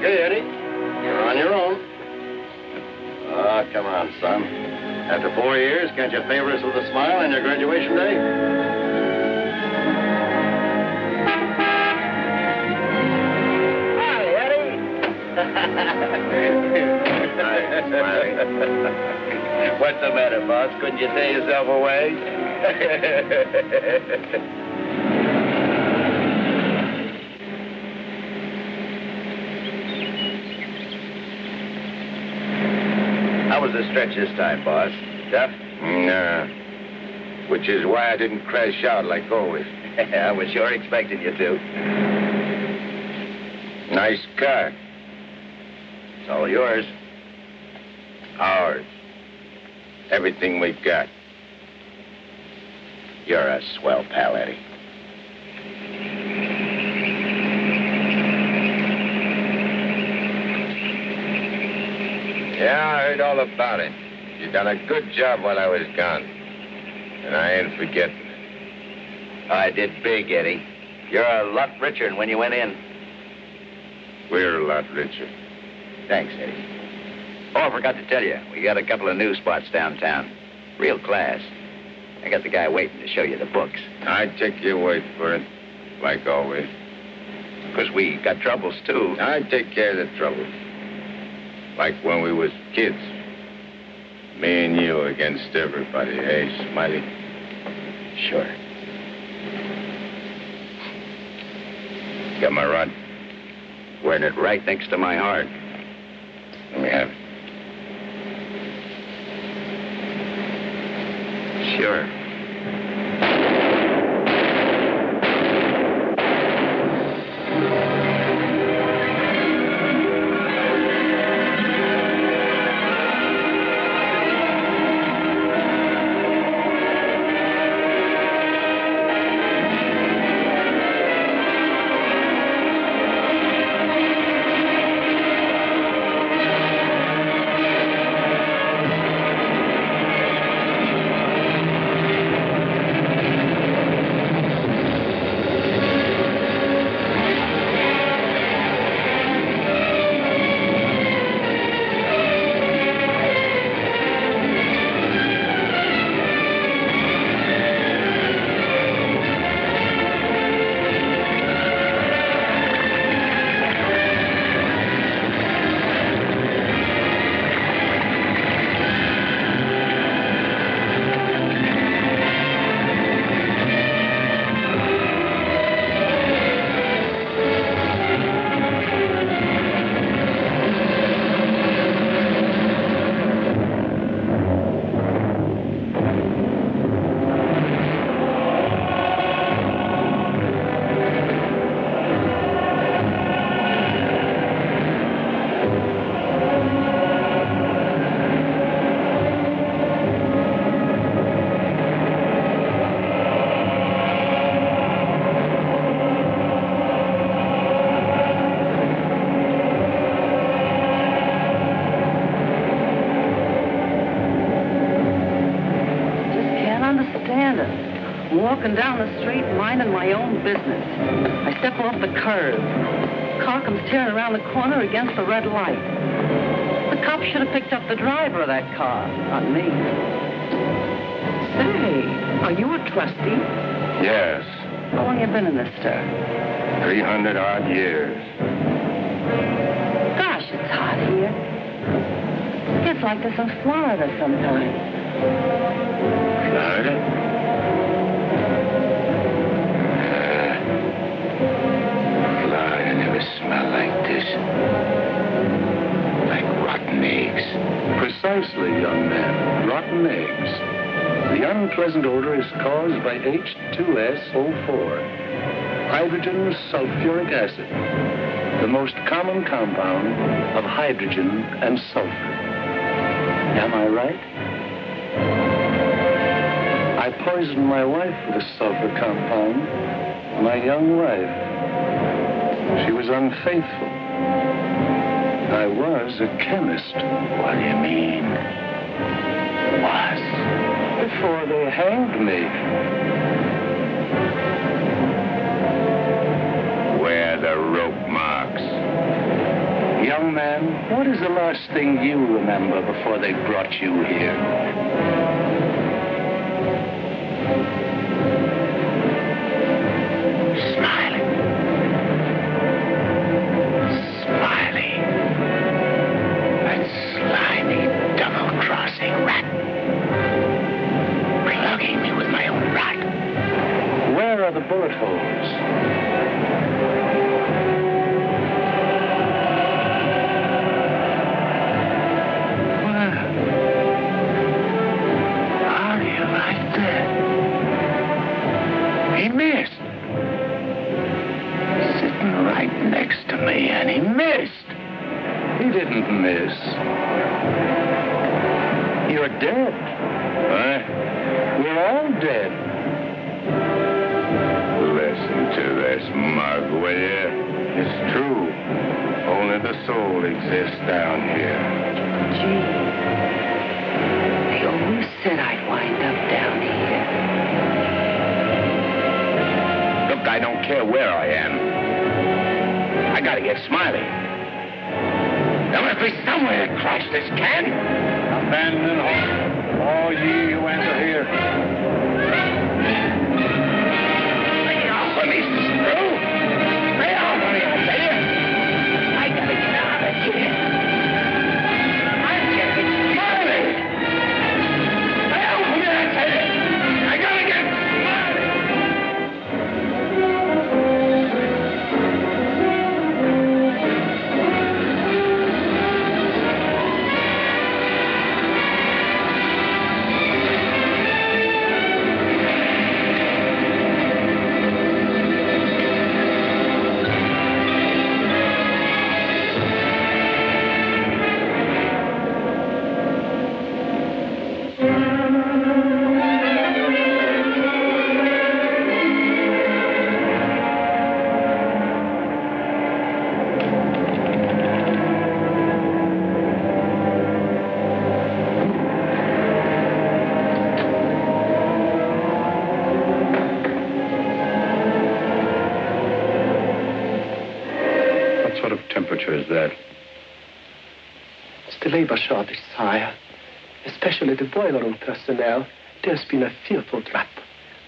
Okay, Eddie. You're on your own. Ah, come on, son. After 4 years, can't you favor us with a smile on your graduation day? Hi, Eddie. Hi, Smiley. What's the matter, boss? Couldn't you tear yourself away? How was the stretch this time, boss? Tough? Nah. Which is why I didn't crash out like always. I was sure expecting you to. Nice car. It's all yours. Ours. Everything we've got. You're a swell pal, Eddie. Yeah, I heard all about it. You done a good job while I was gone. And I ain't forgetting it. I did big, Eddie. You're a lot richer than when you went in. We're a lot richer. Thanks, Eddie. Oh, I forgot to tell you. We got a couple of new spots downtown. Real class. I got the guy waiting to show you the books. I'd take your word for it, like always. Because we got troubles, too. I'd take care of the troubles. Like when we was kids. Me and you against everybody, eh, Smiley? Sure. Got my rod? Wearing it right next to my heart. Let me have it. Sure. Walking down the street, minding my own business. I step off the curb. Car comes tearing around the corner against the red light. The cop should have picked up the driver of that car, not me. Say, are you a trustee? Yes. How long you been in this stir? 300-odd years. Gosh, it's hot here. It's like this in Florida sometimes. Florida? Florida never smelled like this. Like rotten eggs. Precisely, young man. Rotten eggs. The unpleasant odor is caused by H2SO4, hydrogen sulfuric acid, the most common compound of hydrogen and sulfur. Am I right? I poisoned my wife with a sulfur compound, my young wife. She was unfaithful. I was a chemist. What do you mean? Was? Before they hanged me. Where are the rope marks? What is the last thing you remember before they brought you here? Smiling. That slimy, double-crossing rat. Plugging me with my own rod. Where are the bullet holes? He missed. Sitting right next to me, and he missed. He didn't miss. You're dead. Huh? We're all dead. Listen to this, mug, will you? It's true. Only the soul exists down here. Gee, they always said I'd wind up down here. Look, I don't care where I am. I gotta get Smiley. There must be somewhere to crash this can. Abandon hope, all ye who enter here. Lay off of me, screw! Lay off of me, I tell you! I gotta get out of here. I'm getting Smiley! Lay off of me, I tell you! I gotta get Smiley! What sort of temperature is that? It's the labor shortage, sire. Especially the boiler room personnel. There's been a fearful drop.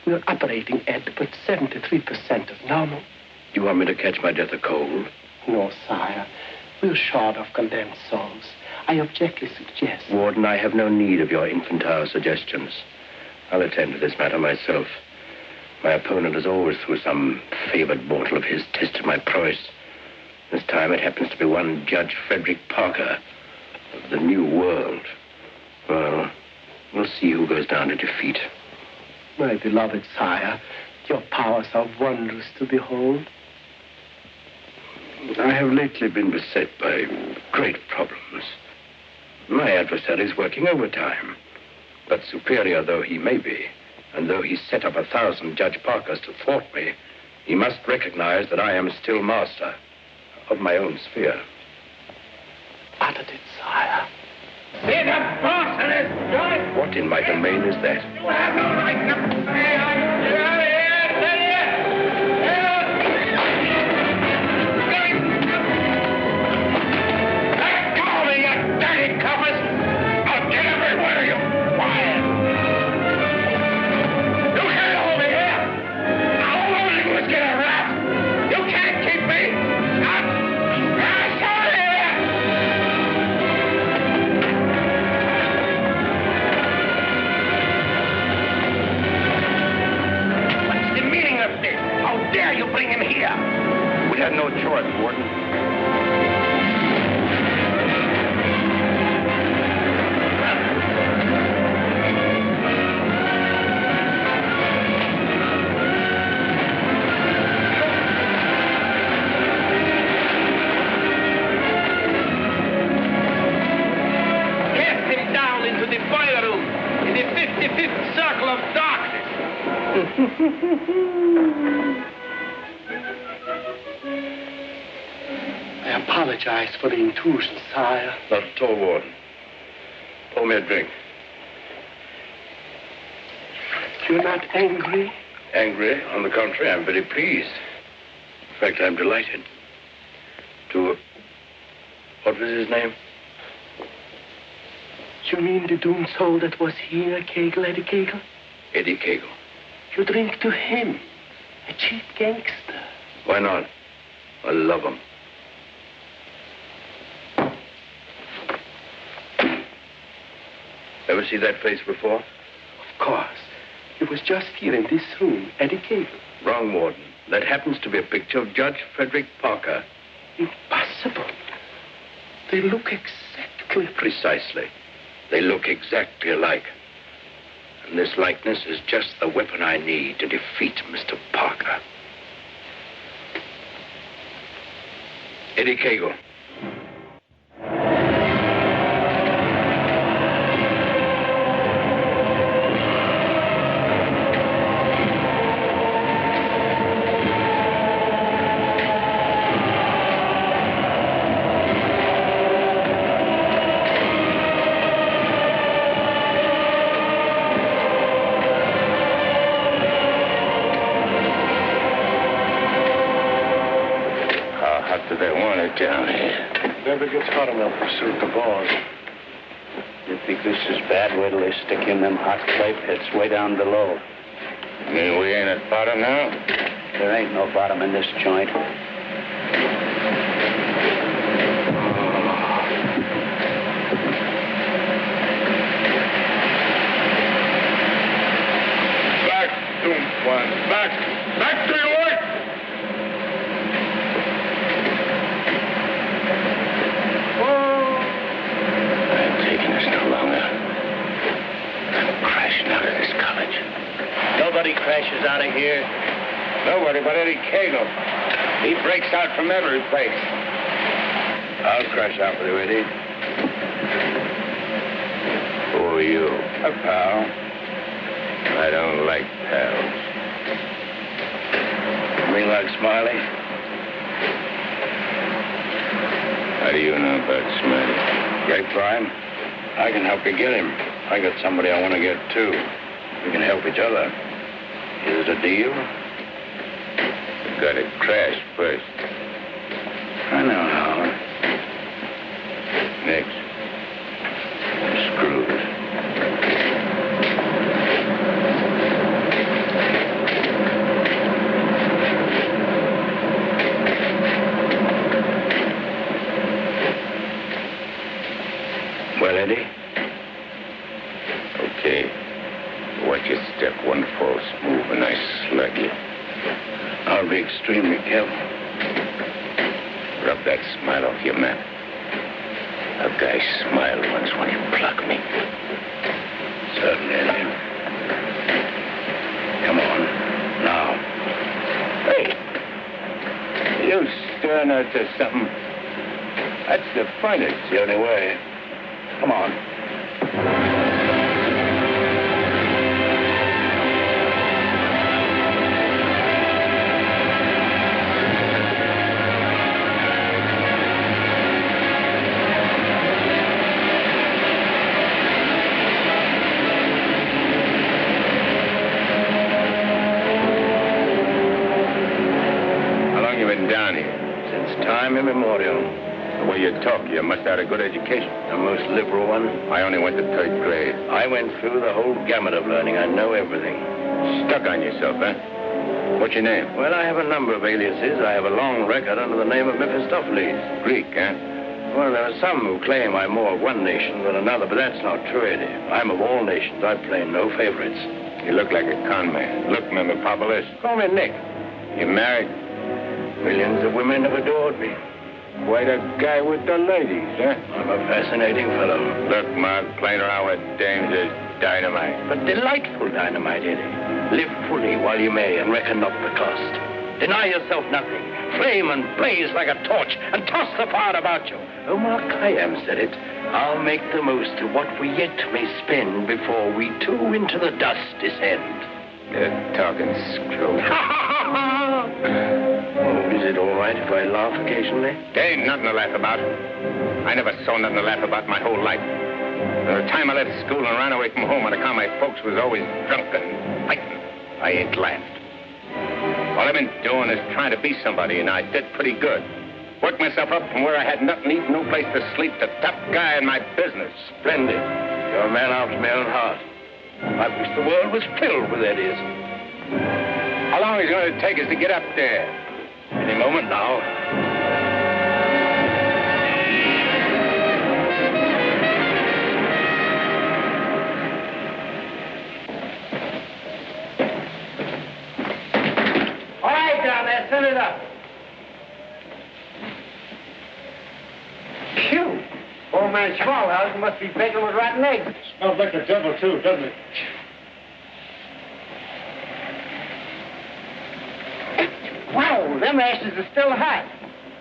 We're operating at but 73% of normal. You want me to catch my death of cold? No, sire. We're short of condemned souls. I objectly suggest... Warden, I have no need of your infantile suggestions. I'll attend to this matter myself. My opponent has always, through some favored mortal of his, tested my prowess. This time it happens to be one Judge Frederick Parker of the New World. Well, we'll see who goes down to defeat. My beloved sire, your powers are wondrous to behold. I have lately been beset by great problems. My adversary is working overtime. But superior though he may be, and though he set up 1,000 Judge Parkers to thwart me, he must recognize that I am still master of my own sphere. Uttered it, sire. Be the boss of this joint! What in my domain is that? You have no right to say I'm here, tell you! Let go of me, you dirty coppers! I'll get everywhere you quiet! You can't hold me here! All I want to do is get a rap! You can't keep me! Out! Out of here! What's the meaning of this? How dare you bring him here? We had no choice, Warden. Cast him down into the boiler room in the 55th circle of darkness. I apologize for the intrusion, sire. Not at all, Warden. Pour me a drink. You're not angry? Angry? On the contrary, I'm very pleased. In fact, I'm delighted to What was his name? You mean the doomed soul that was here, Kagel, Eddie Kagel? Eddie Kagel. You drink to him, a cheap gangster. Why not? I love him. Ever see that face before? Of course. He was just here in this room, Eddie Kagel. Wrong, Warden. That happens to be a picture of Judge Frederick Parker. Impossible. They look exactly... Precisely. They look exactly alike. And this likeness is just the weapon I need to defeat Mr. Parker. Eddie Kagel. Down here. Never gets hot enough to suit the boss. You think this is bad? Wait till they stick you in them hot clay pits way down below. You mean we ain't at bottom now? There ain't no bottom in this joint. Back, doomed one. Back! Back to your work! Nobody crashes out of here. Nobody but Eddie Kagel. He breaks out from every place. I'll crash out with you, Eddie. Who are you? A pal. I don't like pals. You mean like Smiley? How do you know about Smiley? Grapevine. I can help you get him. I got somebody I want to get, too. We can help each other. Is it a deal? You gotta crash first. I know how. Next. I'm screwed. Well, Eddie? Okay. Watch your step. One false move and I slug you. I'll be extremely careful. Rub that smile off your map. A guy smiled once when he plucked me. Certainly, Eddie. Come on. Now. Hey. You stirring her to something. That's the fun. It's the only way. Come on. Down here. Since time immemorial. The way you talk, you must have had a good education. A most liberal one. I only went to 3rd grade. I went through the whole gamut of learning. I know everything. Stuck on yourself, huh? What's your name? Well, I have a number of aliases. I have a long record under the name of Mephistopheles. Greek, huh? Well, there are some who claim I'm more of one nation than another, but that's not true, Eddie. I'm of all nations. I play no favorites. You look like a con man. Look, Mephistopheles. Call me Nick. You married? Millions of women have adored me. Quite a guy with the ladies, huh? I'm a fascinating fellow. Look, Mark, playing around with dames is dynamite. But delightful dynamite, Eddie. Live fully while you may and reckon not the cost. Deny yourself nothing. Flame and blaze like a torch and toss the fire about you. Oh, Mark Khayyam said it. I'll make the most of what we yet may spend before we too into the dust descend. You're talking screw. Oh, is it all right if I laugh occasionally? There ain't nothing to laugh about. I never saw nothing to laugh about my whole life. From the time I left school and ran away from home on account my folks was always drunk and fighting, I ain't laughed. All I've been doing is trying to be somebody, and I did pretty good. Worked myself up from where I had nothing to eat, no place to sleep, to top guy in my business. Splendid. You're a man after my own heart. I wish the world was filled with Eddies. How long is it going to take us to get up there? Any moment now. All right, down there, send it up. Phew. Old man Smallhouse must be baking with rotten eggs. Smells like the devil, too, doesn't it? Wow, them ashes are still hot.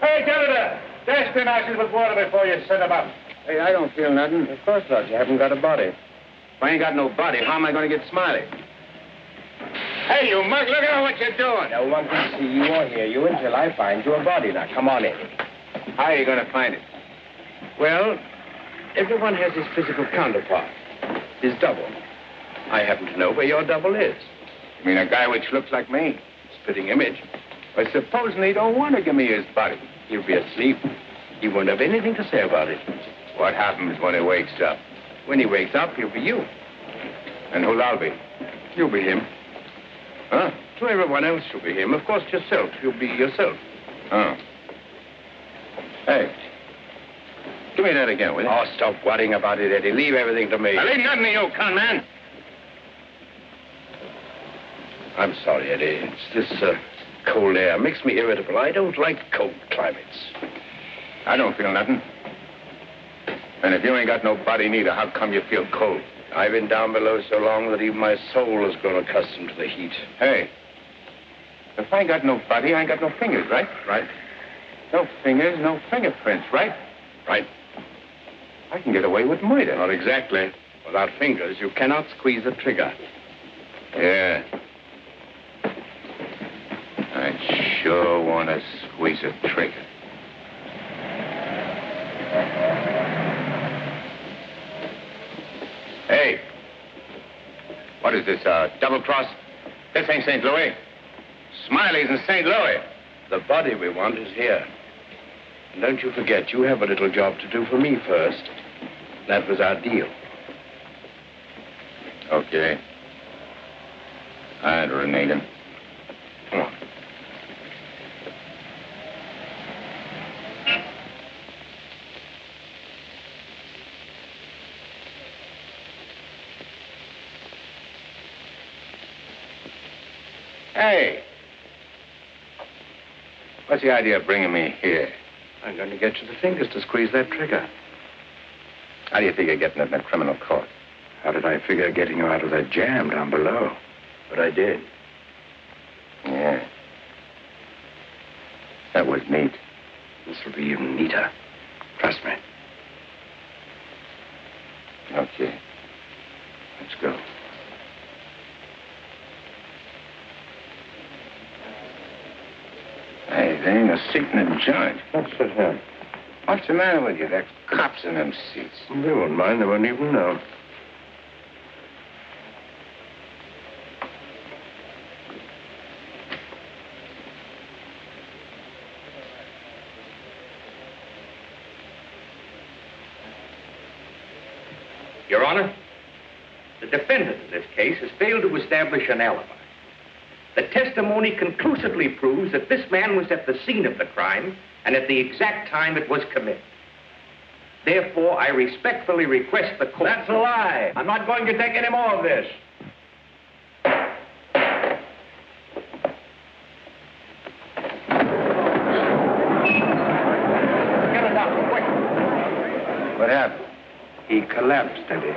Hey, Janitor, dash them ashes with water before you set them up. Hey, I don't feel nothing. Of course not. You haven't got a body. If I ain't got no body, how am I going to get Smiley? Hey, you mug, look at what you're doing. No one can see you or hear you until I find your body. Now, come on, Eddie. How are you going to find it? Well, everyone has his physical counterpart, his double. I happen to know where your double is. You mean a guy which looks like me? Spitting image. But supposing he don't want to give me his body? He'll be asleep. He won't have anything to say about it. What happens when he wakes up? When he wakes up, he'll be you. And who'll I be? You'll be him. Huh? To everyone else, you'll be him. Of course, yourself. You'll be yourself. Oh. Hey. Give me that again, will you? Oh, stop worrying about it, Eddie. Leave everything to me. I leave nothing to you, con man. I'm sorry, Eddie. It's this cold air. Makes me irritable. I don't like cold climates. I don't feel nothing. And if you ain't got no body neither, how come you feel cold? I've been down below so long that even my soul has grown accustomed to the heat. Hey, if I ain't got no body, I ain't got no fingers, right? Right? No fingers, no fingerprints, right? Right. I can get away with murder. Not exactly. Without fingers, you cannot squeeze the trigger. Yeah. I sure want to squeeze a trigger. Hey. What is this, double cross? This ain't St. Louis. Smiley's in St. Louis. The body we want is here. And don't you forget, you have a little job to do for me first. That was our deal. Okay. I'd renege him. Come on. Hey. What's the idea of bringing me here? I'm going to get you the fingers to squeeze that trigger. How do you figure getting it in a criminal court? How did I figure getting you out of that jam down below? But I did. Yeah. That was neat. This will be even neater. Trust me. Okay. Let's go. Hey, there ain't a seat in the joint. Let's sit here. What's the matter with you? There's cops in them seats. They won't mind. They won't even know. Your Honor, the defendant in this case has failed to establish an alibi. The testimony conclusively proves that this man was at the scene of the crime and at the exact time it was committed. Therefore, I respectfully request the court... That's a lie. I'm not going to take any more of this. Get it out, quick. What happened? He collapsed, Eddie.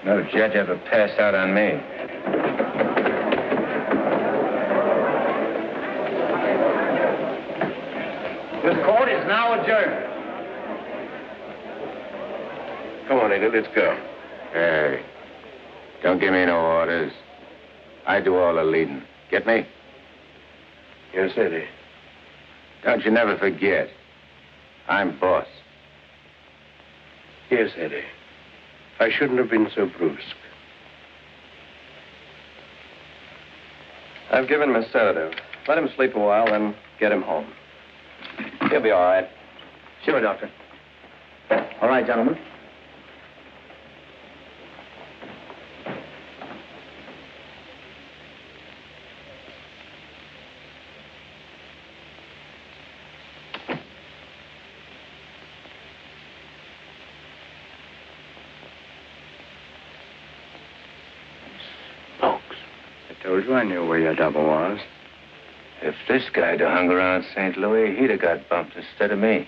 No judge ever passed out on me. This court is now adjourned. Come on, Eddie, let's go. Hey, don't give me no orders. I do all the leading. Get me? Yes, Eddie. Don't you never forget. I'm boss. Yes, Eddie. I shouldn't have been so brusque. I've given him a sedative. Let him sleep a while, then get him home. She'll be all right. Sure, Doctor. All right, gentlemen. I told you I knew where your double was. If this guy'd have hung around St. Louis, he'd have got bumped instead of me.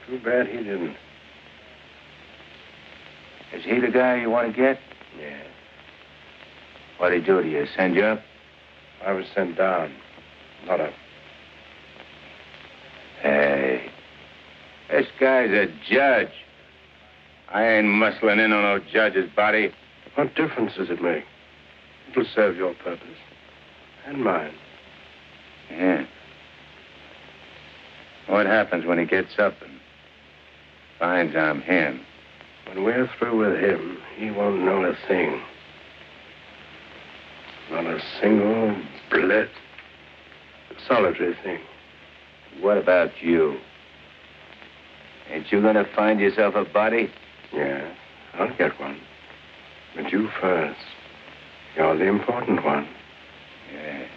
Too bad he didn't. Is he the guy you want to get? Yeah. What'd he do to you? Send you up? I was sent down, not up. Hey, this guy's a judge. I ain't muscling in on no judge's body. What difference does it make? It'll serve your purpose. And mine. Yeah. What happens when he gets up and finds I'm him? When we're through with him, he won't know a thing. Not a single blit, solitary thing. What about you? Ain't you gonna find yourself a body? Yeah, I'll get one. But you first. You're the important one. Yeah.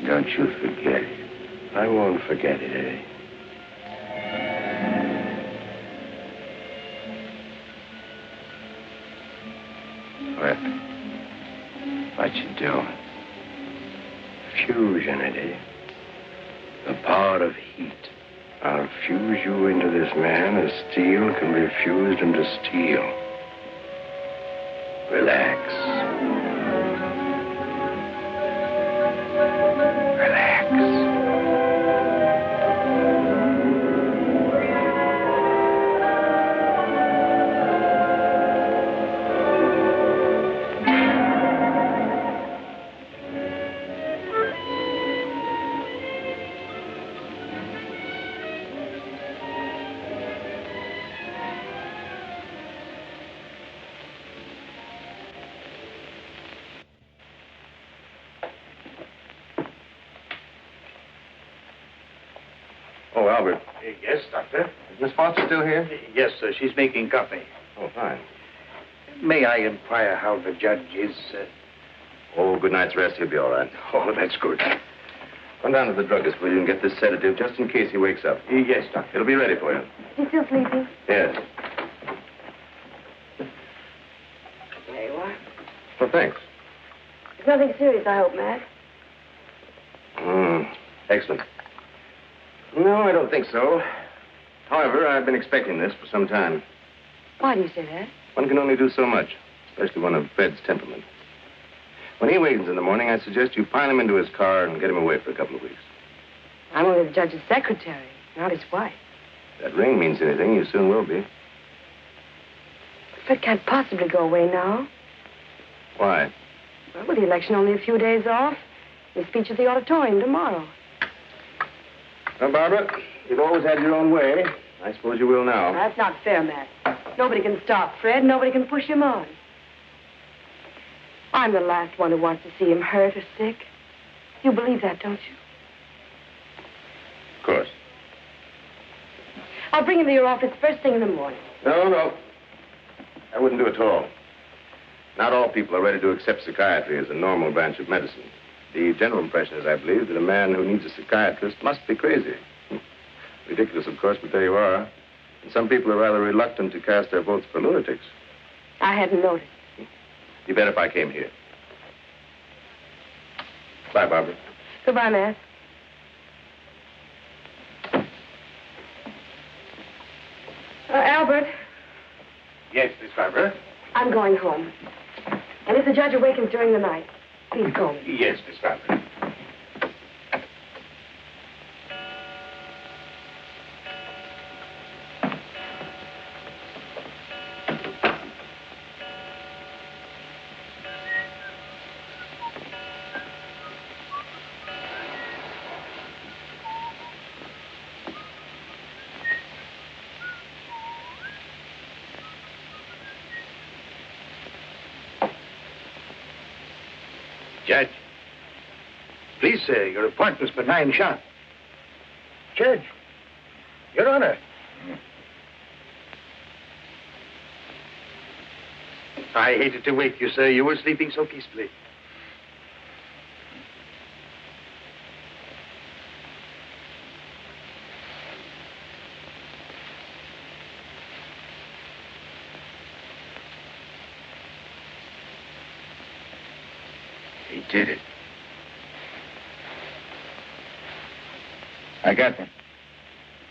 Don't you forget it. I won't forget it, Eddie. What you doing? Fusion, Eddie. The power of heat. I'll fuse you into this man as steel can be fused into steel. Relax. Relax. Oh, Albert. Yes, Doctor? Is Miss Foster still here? Yes, sir. She's making coffee. Oh, fine. May I inquire how the judge is? Oh, good night's rest. He'll be all right. Oh, that's good. Run down to the druggist, will you, and get this sedative just in case he wakes up. Yes, Doctor. It'll be ready for you. You still sleeping? Yes. There you are. Well, thanks. It's nothing serious, I hope, Matt. Excellent. No, I don't think so. However, I've been expecting this for some time. Why do you say that? One can only do so much, especially one of Fred's temperament. When he awakens in the morning, I suggest you pile him into his car and get him away for a couple of weeks. I'm only the judge's secretary, not his wife. If that ring means anything, you soon will be. Fred can't possibly go away now. Why? Well, with the election only a few days off, his speech at the auditorium tomorrow. Well, Barbara, you've always had your own way. I suppose you will now. That's not fair, Matt. Nobody can stop Fred. Nobody can push him on. I'm the last one who wants to see him hurt or sick. You believe that, don't you? Of course. I'll bring him to your office first thing in the morning. No. I wouldn't do it at all. Not all people are ready to accept psychiatry as a normal branch of medicine. The general impression is, I believe, that a man who needs a psychiatrist must be crazy. Ridiculous, of course, but there you are. And some people are rather reluctant to cast their votes for lunatics. I hadn't noticed. You bet if I came here. Bye, Barbara. Goodbye, Matt. Albert, Yes, Miss Barbara? I'm going home. And if the judge awakens during the night, please call me. Yes, Miss Barbara. Judge, please, sir, your appointment's for 9 sharp. Judge. Your Honor. I hated to wake you, sir. You were sleeping so peacefully. He did it. I got them.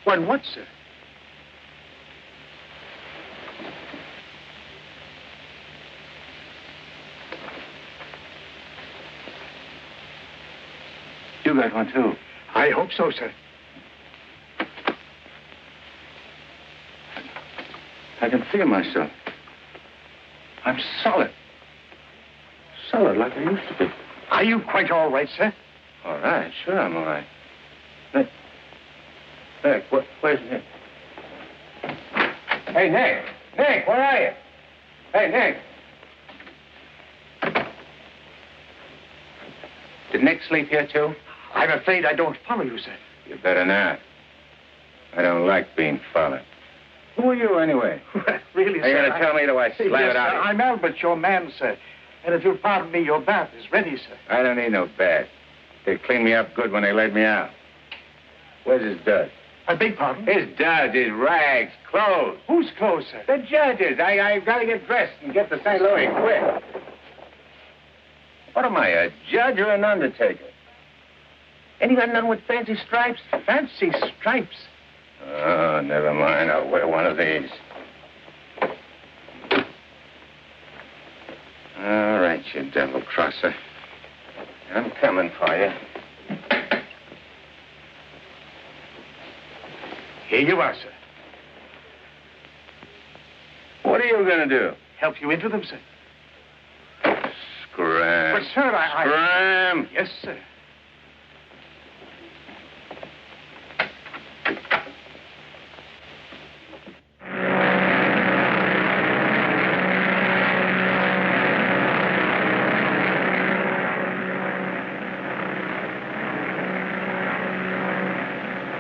One what, sir? You got one, too. I hope so, sir. I can feel myself. I'm solid. Solid like I used to be. Are you quite all right, sir? All right, sure I'm all right. Nick, where's Nick? Hey, Nick! Nick, where are you? Hey, Nick! Did Nick sleep here, too? I'm afraid I don't follow you, sir. You better not. I don't like being followed. Who are you, anyway? Really, Are you sir? going to tell me, do I slam Yes, it out sir, of you? I'm Albert, your man, sir. And if you'll pardon me, your bath is ready, sir. I don't need no bath. They cleaned me up good when they laid me out. Where's his duds? I beg pardon? His duds, his rags, clothes. Whose clothes, sir? The judge's. I've got to get dressed and get to St. Louis quick. What am I, a judge or an undertaker? Ain't you got none with fancy stripes? Fancy stripes. Oh, never mind. I'll wear one of these. All right, you devil crosser. I'm coming for you. Here you are, sir. What are you going to do? Help you into them, sir. Scram. But, sir, Scram. Yes, sir.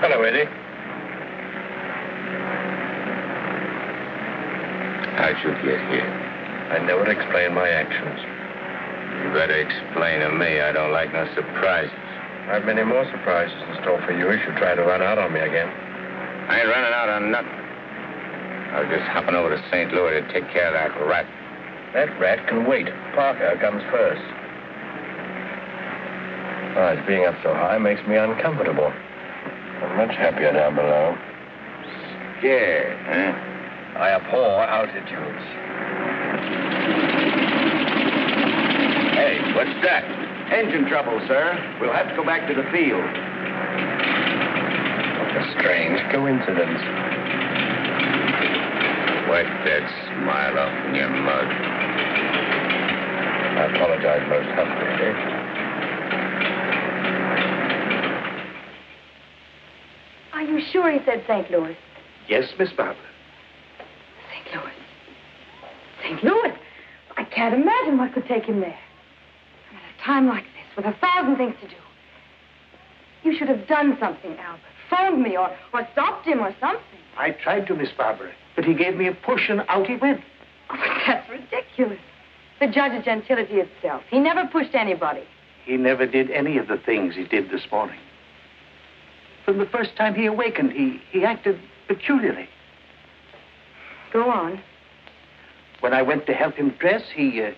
Hello, Eddie. How'd you get here? I never explain my actions. You better explain to me. I don't like no surprises. I've many more surprises in store for you if you try to run out on me again. I ain't running out on nothing. I was just hopping over to St. Louis to take care of that rat. That rat can wait. Parker comes first. Besides, being up so high makes me uncomfortable. I'm much happier down below. Scared, huh? I abhor altitudes. Hey, what's that? Engine trouble, sir. We'll have to go back to the field. What a strange coincidence. Wipe that smile off in your mug. I apologize most humbly, Are you sure he said St. Louis? Yes, Miss Barbara. St. Louis. St. Louis? I can't imagine what could take him there. And at a time like this, with 1,000 things to do. You should have done something, Albert. Phoned me or stopped him or something. I tried to, Miss Barbara, but he gave me a push and out he went. Oh, but that's ridiculous. The judge of gentility itself. He never pushed anybody. He never did any of the things he did this morning. From the first time he awakened, he acted peculiarly. Go on. When I went to help him dress, he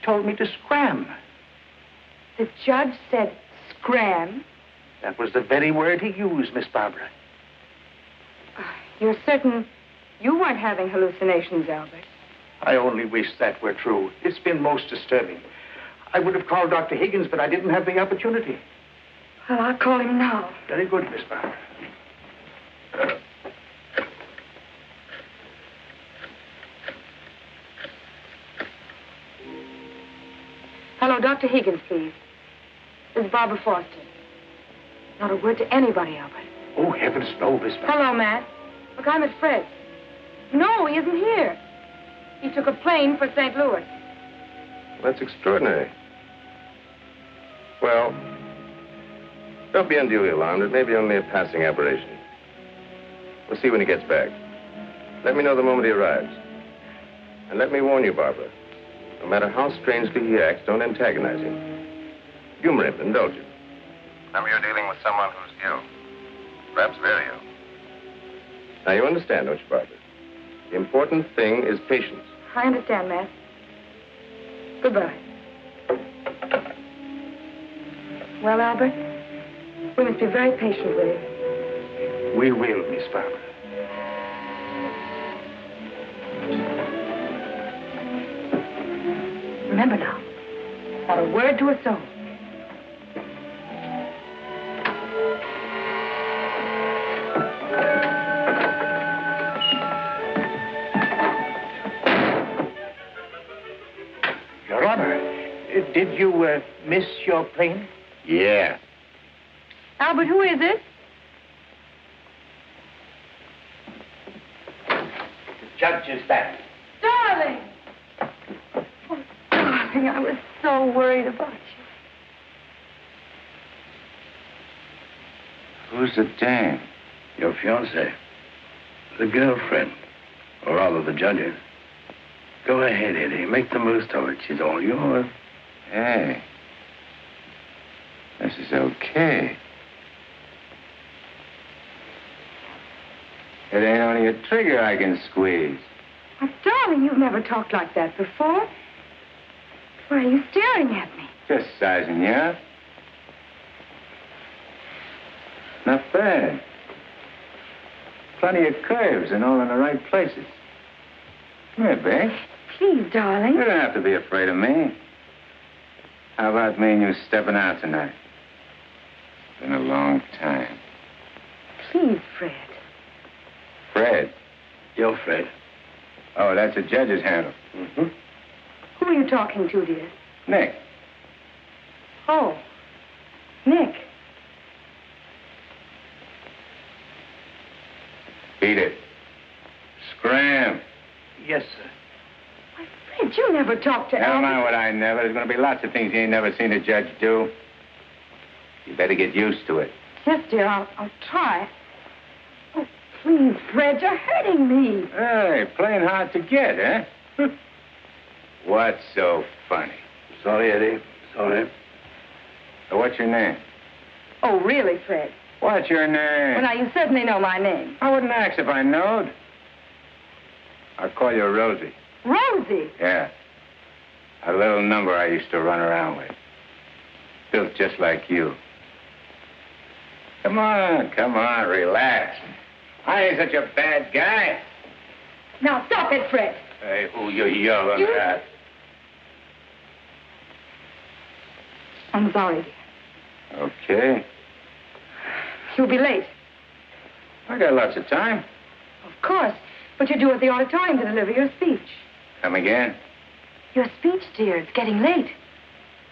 told me to scram. The judge said scram? That was the very word he used, Miss Barbara. You're certain you weren't having hallucinations, Albert? I only wish that were true. It's been most disturbing. I would have called Dr. Higgins, but I didn't have the opportunity. Well, I'll call him now. Very good, Miss Barbara. Hello, Dr. Higgins, please. This is Barbara Foster. Not a word to anybody, Albert. Oh, heavens, no, Miss Barbara. Hello, Matt. Look, I'm at Fred's. No, he isn't here. He took a plane for St. Louis. That's extraordinary. Well, Don't be unduly alarmed. It may be only a passing aberration. We'll see when he gets back. Let me know the moment he arrives. And let me warn you, Barbara. No matter how strangely he acts, don't antagonize him. Humor him, indulge him. Remember, you're dealing with someone who's ill. Perhaps very ill. Now, you understand, don't you, Barbara? The important thing is patience. I understand, Matt. Goodbye. Well, Albert, we must be very patient with him. We will, Miss Barbara. Remember now, not a word to a soul. Your Honor, did you miss your plane? Yeah. Albert, who is it? The judge is back. Darling! Oh, darling, I was so worried about you. Who's the dame? Your fiancée. The girlfriend. Or rather, the judge's. Go ahead, Eddie. Make the most of it. She's all yours. Hey. This is okay. It ain't only a trigger I can squeeze. Oh, darling, you've never talked like that before. Why are you staring at me? Just sizing you up. Not bad. Plenty of curves and all in the right places. Come here, babe. Please, darling. You don't have to be afraid of me. How about me and you stepping out tonight? It's been a long time. Please, Fred. Fred? You're Fred. Oh, that's a judge's handle. Mm-hmm. Who are you talking to, dear? Nick. Oh, Nick. Beat it. Scram. Yes, sir. Why, Fred, you never talked to Never Albert. mind what I never. There's going to be lots of things you ain't never seen a judge do. You better get used to it. Yes, dear, I'll try. Oh, please, Fred, you're hurting me. Hey, playing hard to get, eh? What's so funny? Sorry, Eddie. Sorry. So what's your name? Oh, really, Fred? What's your name? Well, now, you certainly know my name. I wouldn't ask if I knowed. I'll call you Rosie. Rosie? Yeah. A little number I used to run around with. Built just like you. Come on, relax. I ain't such a bad guy. Now, stop it, Fred. Hey, who you yelling at? I'm sorry, dear. Okay. You'll be late. I got lots of time. Of course. But you're due at the auditorium to deliver your speech. Come again? Your speech, dear. It's getting late.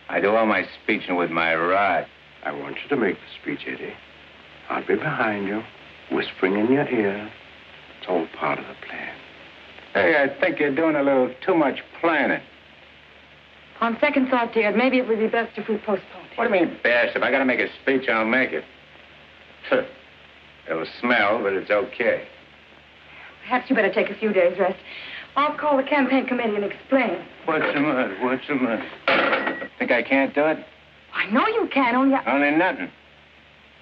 I do all my speeching with my rod. I want you to make the speech, Eddie. I'll be behind you, whispering in your ear. It's all part of the plan. Hey, I think you're doing a little too much planning. On second thought, dear, maybe it would be best if we postponed it. What do you mean, best? If I gotta make a speech, I'll make it. It'll smell, but it's okay. Perhaps you better take a few days' rest. I'll call the campaign committee and explain. What's the matter? Think I can't do it? I know you can, Only nothing.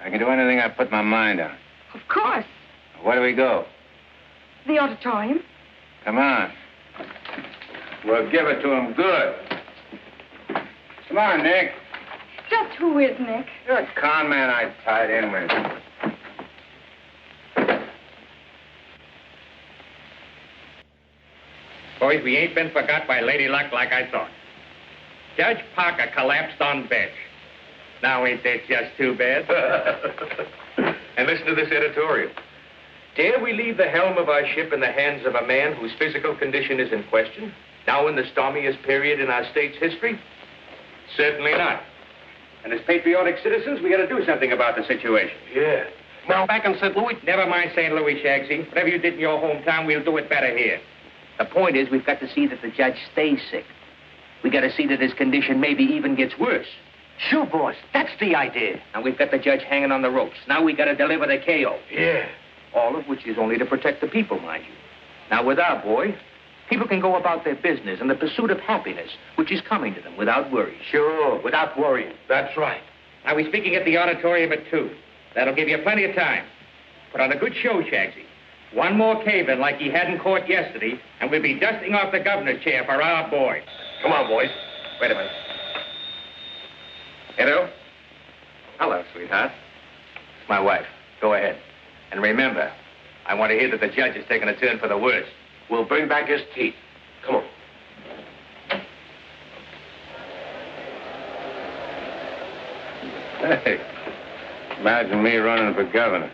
I can do anything I put my mind on. Of course. Where do we go? The auditorium. Come on. We'll give it to him good. Come on, Nick. Just who is Nick? You're a con man I tied in with. Boys, we ain't been forgot by Lady Luck like I thought. Judge Parker collapsed on bench. Now ain't that just too bad? And listen to this editorial. Dare we leave the helm of our ship in the hands of a man whose physical condition is in question, now in the stormiest period in our state's history? Certainly not. And as patriotic citizens, we got to do something about the situation. Yeah. Now, back in St. Louis... Never mind St. Louis, Shagsy. Whatever you did in your hometown, we'll do it better here. The point is, we've got to see that the judge stays sick. We got to see that his condition maybe even gets worse. Sure, boss. That's the idea. And we've got the judge hanging on the ropes. Now we got to deliver the KO. Yeah. All of which is only to protect the people, mind you. Now, with our boy, people can go about their business in the pursuit of happiness, which is coming to them without worry. Sure. Without worrying. That's right. Now, we're speaking at the auditorium at 2. That'll give you plenty of time. Put on a good show, Shagsy. One more cave-in like he had in court yesterday, and we'll be dusting off the governor's chair for our boy. Come on, boys. Wait a minute. Hello? Hello, sweetheart. It's my wife. Go ahead. And remember, I want to hear that the judge is taking a turn for the worse. We'll bring back his teeth. Come on. Hey, imagine me running for governor.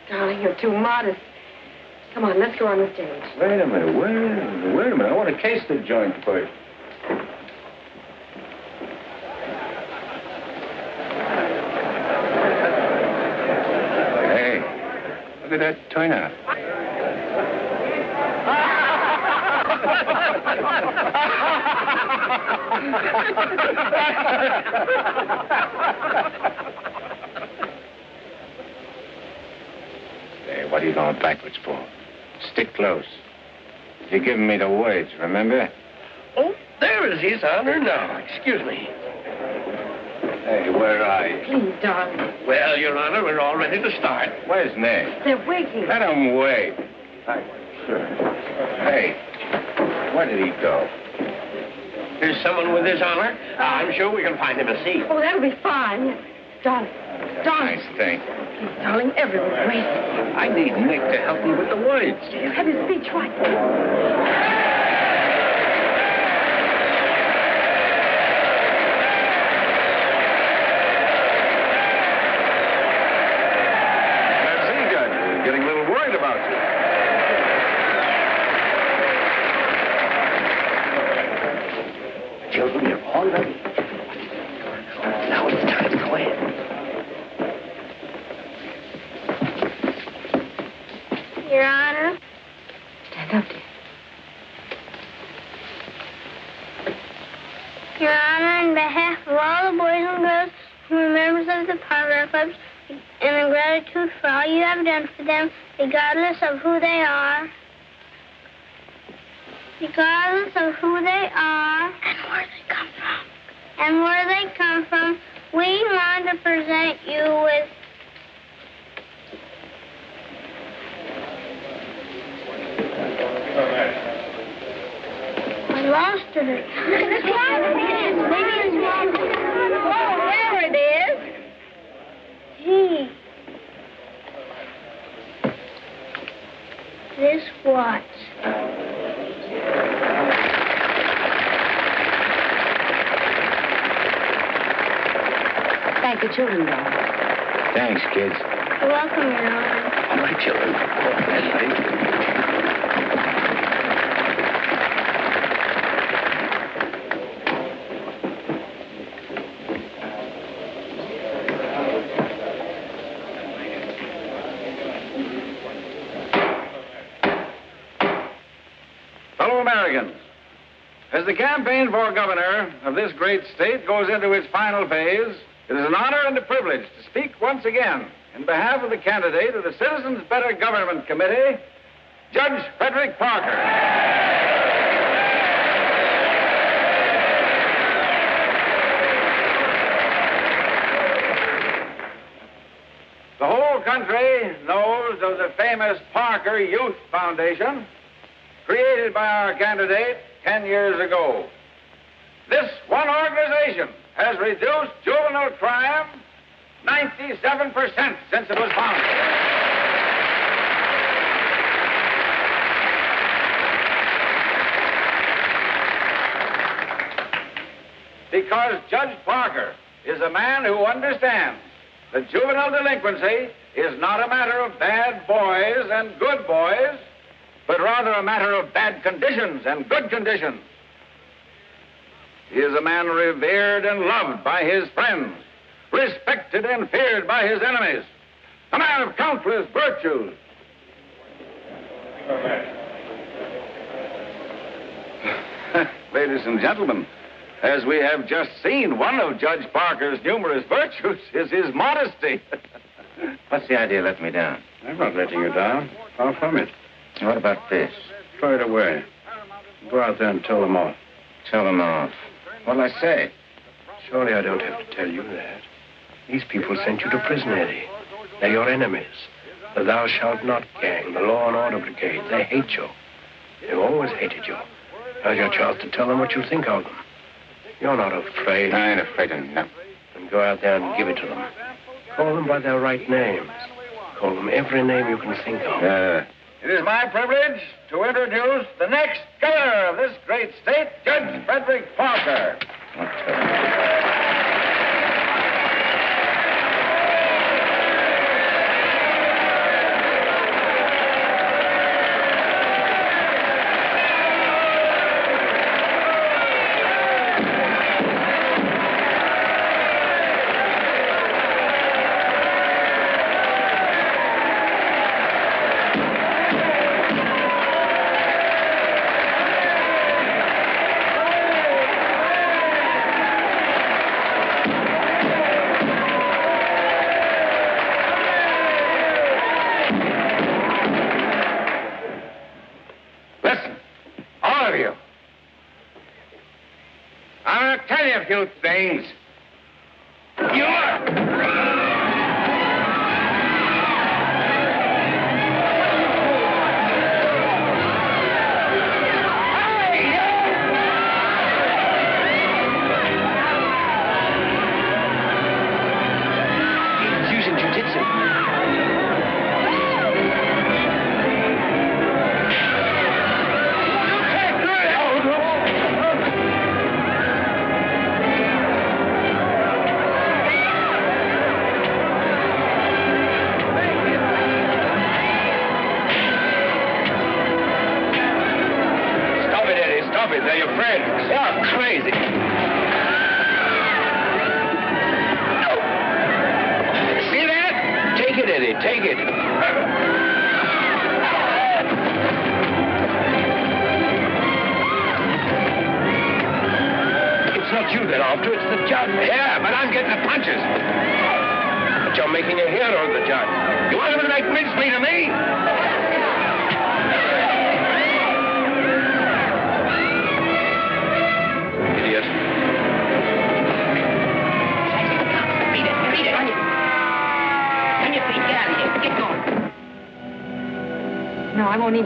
Darling, you're too modest. Come on, let's go on the stage. Wait a minute, wait a minute. I want to case the joint first. Hey, look at that turnout. Hey, what are you going backwards for? Stick close. You're giving me the words, remember? Oh, there is his honor now. Excuse me. Hey, where are you? Please, darling. Well, Your Honor, we're all ready to start. Where's Ned? They're waiting. Let him wait. Sure. Hey, where did he go? There's someone with his honor. I'm sure we can find him a seat. Oh, that'll be fine. Darling. Darling. Nice thing. Please, darling, everyone's waiting. I need Nick to help me with the words. You have his speech right there. Getting a little worried about you. Children, you're all ready. Now it's time to go in. Your Honor. Stand up, dear. Your Honor, on behalf of all the boys and girls who are members of the Parlor Clubs, and in gratitude for all you have done for them, regardless of who they are. Regardless of who they are. And where they come from. And where they come from, we want to present you with... I lost it. Maybe it's wrong. Oh, there it is. Gee. This watch. Thank you, children, darling. Thanks, kids. You're welcome, Your Honor. All right, children. Fellow Americans, as the campaign for governor of this great state goes into its final phase, it is an honor and a privilege to speak once again in behalf of the candidate of the Citizens Better Government Committee, Judge Frederick Parker. The whole country knows of the famous Parker Youth Foundation, created by our candidate 10 years ago. This one organization has reduced juvenile crime 97% since it was founded. Because Judge Parker is a man who understands that juvenile delinquency is not a matter of bad boys and good boys, but rather a matter of bad conditions and good conditions. He is a man revered and loved by his friends, respected and feared by his enemies, a man of countless virtues. Ladies and gentlemen, As we have just seen, one of Judge Parker's numerous virtues is his modesty. What's the idea of letting me down? I'm not letting you down. Far from it. What about this? Throw it away. Go out there and tell them off. Tell them off. What'll I say? Surely I don't have to tell you that. These people sent you to prison, Eddie. They're your enemies. The Thou Shalt Not gang, the Law and Order Brigade. They hate you. They've always hated you. Now's your chance to tell them what you think of them. You're not afraid. I ain't afraid of nothing. Then go out there and give it to them. Call them by their right names. Call them every name you can think of. It is my privilege to introduce the next governor of this great state, Judge Frederick Parker. Few things.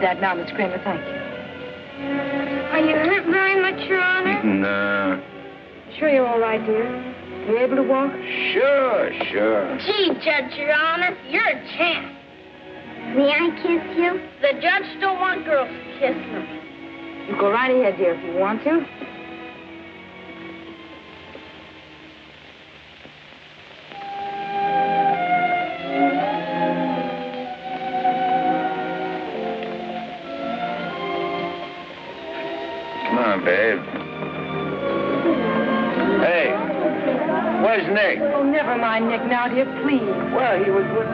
That now, Miss Kramer, thank you. Are you hurt very much, Your Honor? No. Sure you're all right, dear? You able to walk? Sure. Gee, Judge, Your Honor, you're a champ. May I kiss you? The judge don't want girls to kiss him. You go right ahead, dear, if you want to. Babe. Hey, where's Nick? Oh, never mind Nick now, dear, please. Well, he was with...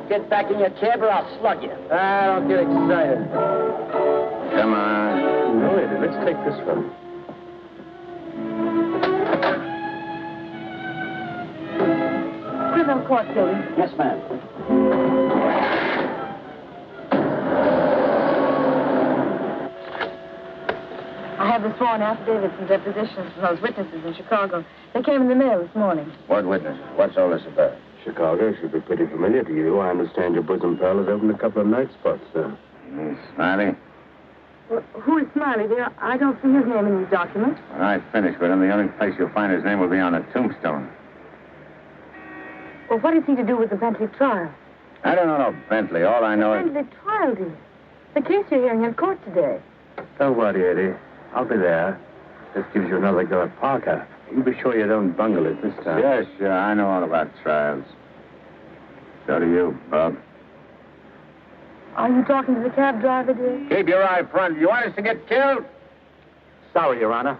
Get back in your cab or I'll slug you. Don't get excited. Come on. No, Eddie, let's take this one. Criminal court building. Yes, ma'am. I have the sworn affidavits and depositions from those witnesses in Chicago. They came in the mail this morning. What witnesses? What's all this about? Chicago should be pretty familiar to you. I understand your bosom pal has opened a couple of night spots, sir. Smiley? Well, who is Smiley, dear? I don't see his name in these documents. When I finish with him, the only place you'll find his name will be on a tombstone. Well, what is he to do with the Bentley trial? I don't know no Bentley. All I know is... Bentley trial, dear. The case you're hearing in court today. Don't worry, Eddie. I'll be there. This gives you another go at Parker. You be sure you don't bungle it this time. Sure. I know all about trials. So do you, Bob. Are you talking to the cab driver, dear? Keep your eye front. You want us to get killed? Sorry, Your Honor.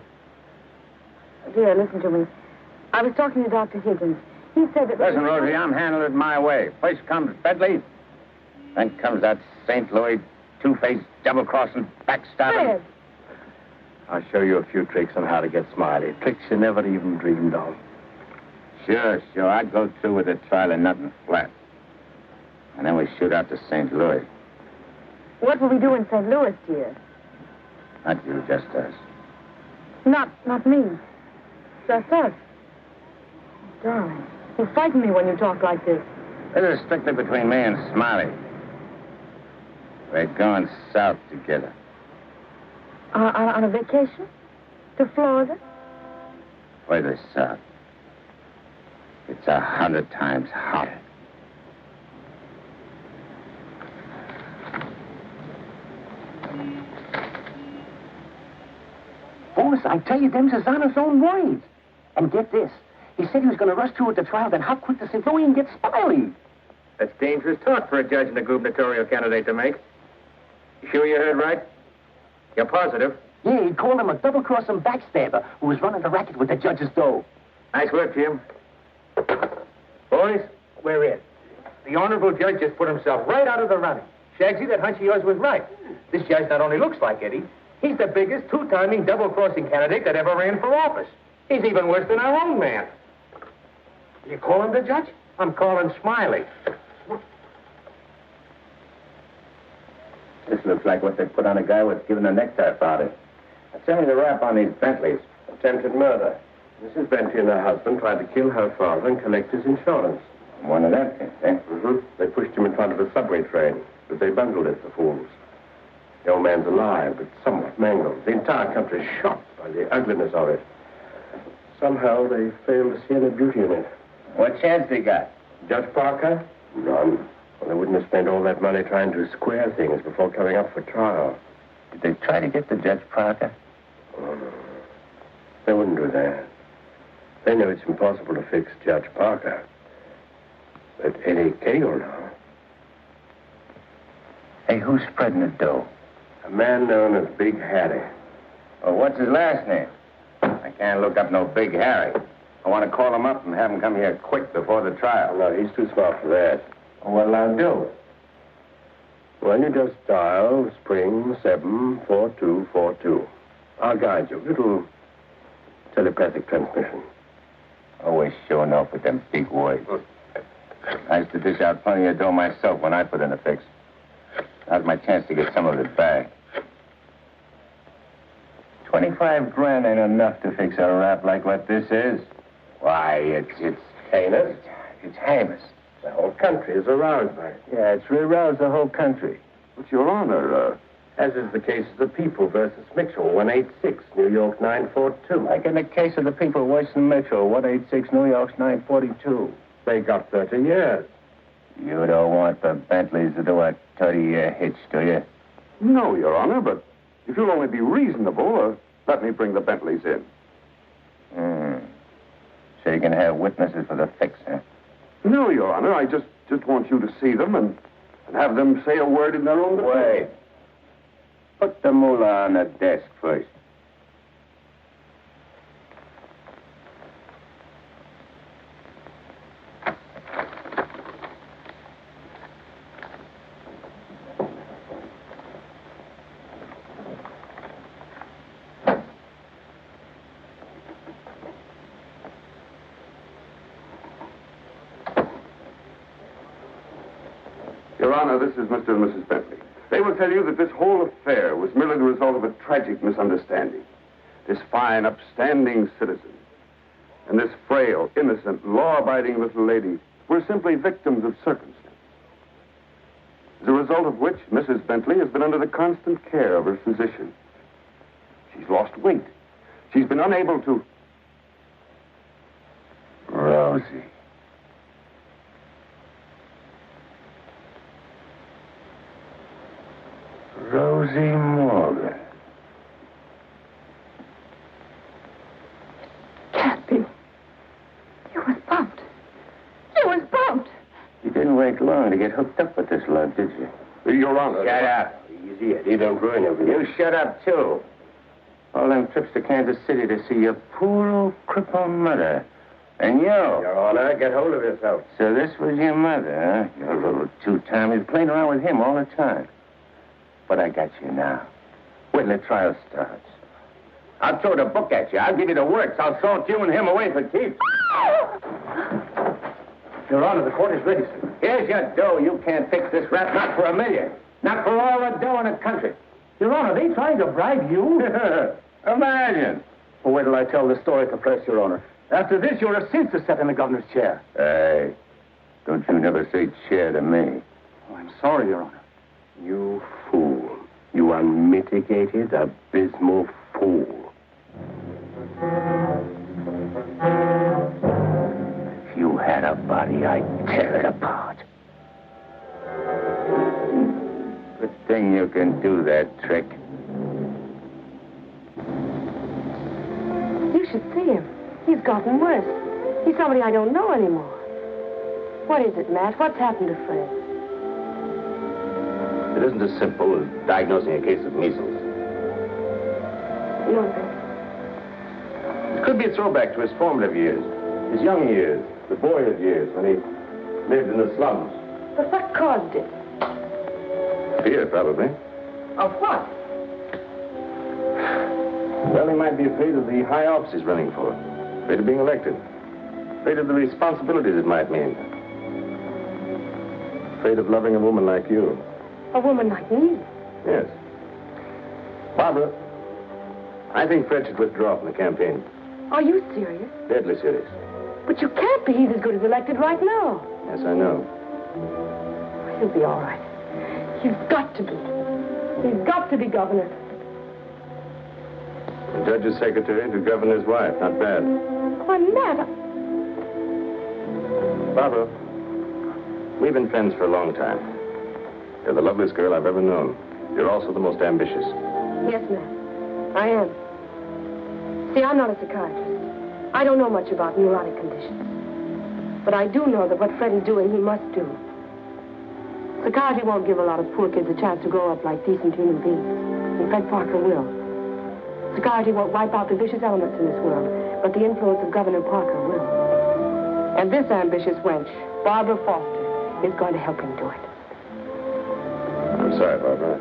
Dear, listen to me. I was talking to Dr. Higgins. He said that... Listen, Rosie, I'm handling it my way. First comes Bentley, then comes that St. Louis two-faced double-crossing backstabbing. Fred! I'll show you a few tricks on how to get Smiley. Tricks you never even dreamed of. Sure. I'd go through with the trial and nothing flat. And then we shoot out to St. Louis. What will we do in St. Louis, dear? Not you, just us. Not me. Just us. Darling, you frighten me when you talk like this. This is strictly between me and Smiley. We're going south together. On a vacation? To Florida? Further south. It's 100 times hotter. Boss, I tell you, them's his honor's own words. And get this. He said he was going to rush through with the trial, then hop quick to St. Louis and get Smiley. That's dangerous talk for a judge and a gubernatorial candidate to make. You sure you heard right? You're positive? Yeah, he called him a double-crossing backstabber who was running the racket with the judge's dough. Nice work, Jim. Boys, we're in. The honorable judge just put himself right out of the running. Shagsy, that hunch of yours was right. This judge not only looks like Eddie, he's the biggest two-timing double-crossing candidate that ever ran for office. He's even worse than our own man. You call him the judge? I'm calling Smiley. This looks like what they put on a guy who was given a necktie party. Now, tell me the rap on these Bentleys. Attempted murder. Mrs. Bentley and her husband tried to kill her father and collect his insurance. One of them things, eh? Mm-hmm. They pushed him in front of a subway train, but they bungled it, the fools. The old man's alive, but somewhat mangled. The entire country's shocked by the ugliness of it. Somehow they failed to see any beauty in it. What chance they got? Judge Parker? None. Well, they wouldn't have spent all that money trying to square things before coming up for trial. Did they try to get to Judge Parker? Oh, no. They wouldn't do that. They know it's impossible to fix Judge Parker. But Eddie Kagel now. Hey, who's spreading the dough? A man known as Big Harry. Well, what's his last name? I can't look up no Big Harry. I want to call him up and have him come here quick before the trial. No, he's too smart for that. Well, what'll I do? Well, you just dial spring 74242. I'll guide you. Little telepathic transmission. Always showing off with them big words. I used to dish out plenty of dough myself when I put in a fix. Now's my chance to get some of it back. 25 grand ain't enough to fix a rap like what this is. Why, it's heinous. It's heinous. The whole country is aroused by it. Yeah, it's aroused the whole country. But, Your Honor, as is the case of the People versus Mitchell, 186, New York 942. Like in the case of the People, Western Mitchell, 186, New York's 942. They got 30 years. You don't want the Bentleys to do a 30-year hitch, do you? No, Your Honor, but if you'll only be reasonable, let me bring the Bentleys in. So you can have witnesses for the fix, huh? No, Your Honor, I just want you to see them and have them say a word in their own defense. Wait. Put the moolah on the desk first. Your Honor, this is Mr. and Mrs. Bentley. They will tell you that this whole affair was merely the result of a tragic misunderstanding. This fine, upstanding citizen and this frail, innocent, law-abiding little lady were simply victims of circumstance. As a result of which, Mrs. Bentley has been under the constant care of her physician. She's lost weight. She's been unable to... Rosie. Rosie Morgan. get hooked up with this love, did you? Your Honor. Shut up. Easy, Eddie. Don't ruin everything. You shut up, too. All them trips to Kansas City to see your poor old crippled mother. And you. Your Honor, get hold of yourself. So this was your mother, huh? Your little two-timer. You're playing around with him all the time. But I got you now. Wait till the trial starts. I'll throw the book at you. I'll give you the works. I'll salt you and him away for keeps. Your Honor, the court is ready, sir. Here's your dough. You can't fix this rap, not for $1 million. Not for all the dough in the country. Your Honor, they trying to bribe you? Imagine. Well, wait till I tell the story to press, Your Honor. After this, you're a sin to sit in the governor's chair. Hey, don't you never say chair to me. Oh, I'm sorry, Your Honor. You fool. You unmitigated, abysmal fool. If you had a body, I'd tear it apart. Good thing you can do that trick. You should see him. He's gotten worse. He's somebody I don't know anymore. What is it, Matt? What's happened to Fred? It isn't as simple as diagnosing a case of measles. No. It could be a throwback to his formative years, his young years, the boyhood years, when he lived in the slums. But what caused it? Fear, probably. Of what? Well, he might be afraid of the high office he's running for. Afraid of being elected. Afraid of the responsibilities it might mean. Afraid of loving a woman like you. A woman like me? Yes. Barbara, I think Fred should withdraw from the campaign. Are you serious? Deadly serious. But you can't be. He's as good as elected right now. Yes, I know. He'll be all right. He's got to be. He's got to be governor. The judge's secretary to governor's wife. Not bad. Why, Matt, Barbara, we've been friends for a long time. You're the loveliest girl I've ever known. You're also the most ambitious. Yes, Matt. I am. See, I'm not a psychiatrist. I don't know much about neurotic conditions. But I do know that what Fred is doing, he must do. Psychiatry won't give a lot of poor kids a chance to grow up like decent human beings. And Fred Parker will. Psychiatry won't wipe out the vicious elements in this world, but the influence of Governor Parker will. And this ambitious wench, Barbara Foster, is going to help him do it. I'm sorry, Barbara.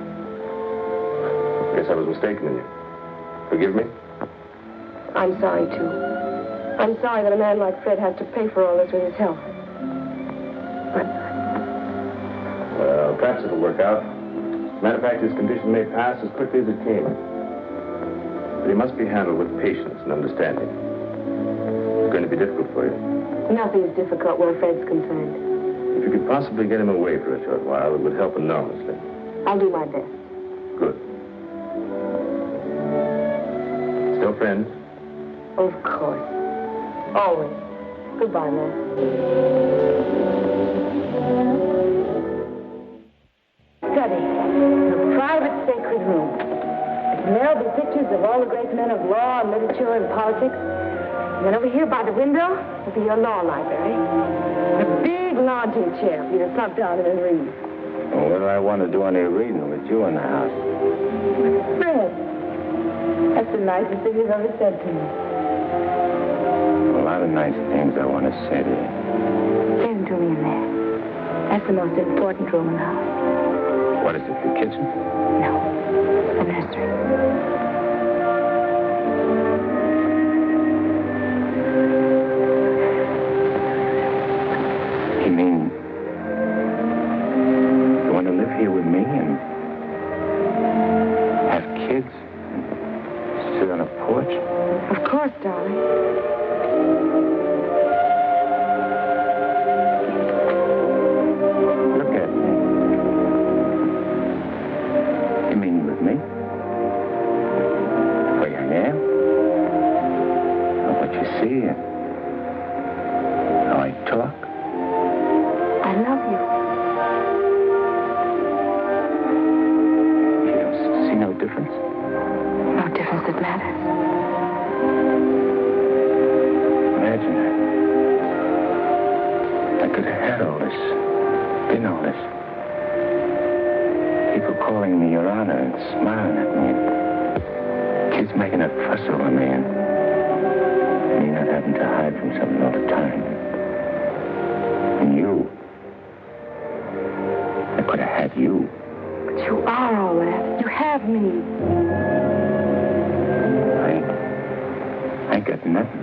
I guess I was mistaken in you. Forgive me? I'm sorry, too. I'm sorry that a man like Fred has to pay for all this with his health. But well, perhaps it'll work out. As a matter of fact, his condition may pass as quickly as it came. But he must be handled with patience and understanding. It's going to be difficult for you. nothing is difficult where Fred's concerned. If you could possibly get him away for a short while, it would help enormously. I'll do my best. Good. Still friends? Of course. Always. Goodbye, man. Study. The private sacred room. There'll be pictures of all the great men of law and literature and politics. And then over here by the window will be your law library. A big lounging chair for you to slump down in and read. Well, what do I want to do any reading with you in the house? Fred, that's the nicest thing you've ever said to me. A lot of nice things I want to say to you. Listen to me in there. That's the most important room in the house. What is it, the kitchen? No, the nursery. You mean you want to live here with me and have kids and sit on a porch? Of course, darling. Look at me. You mean with me? useless. People calling me Your Honor and smiling at me. Kids making a fuss over me and me not having to hide from something all the time. And you. I could have had you. But you are all that. You have me. I ain't got nothing.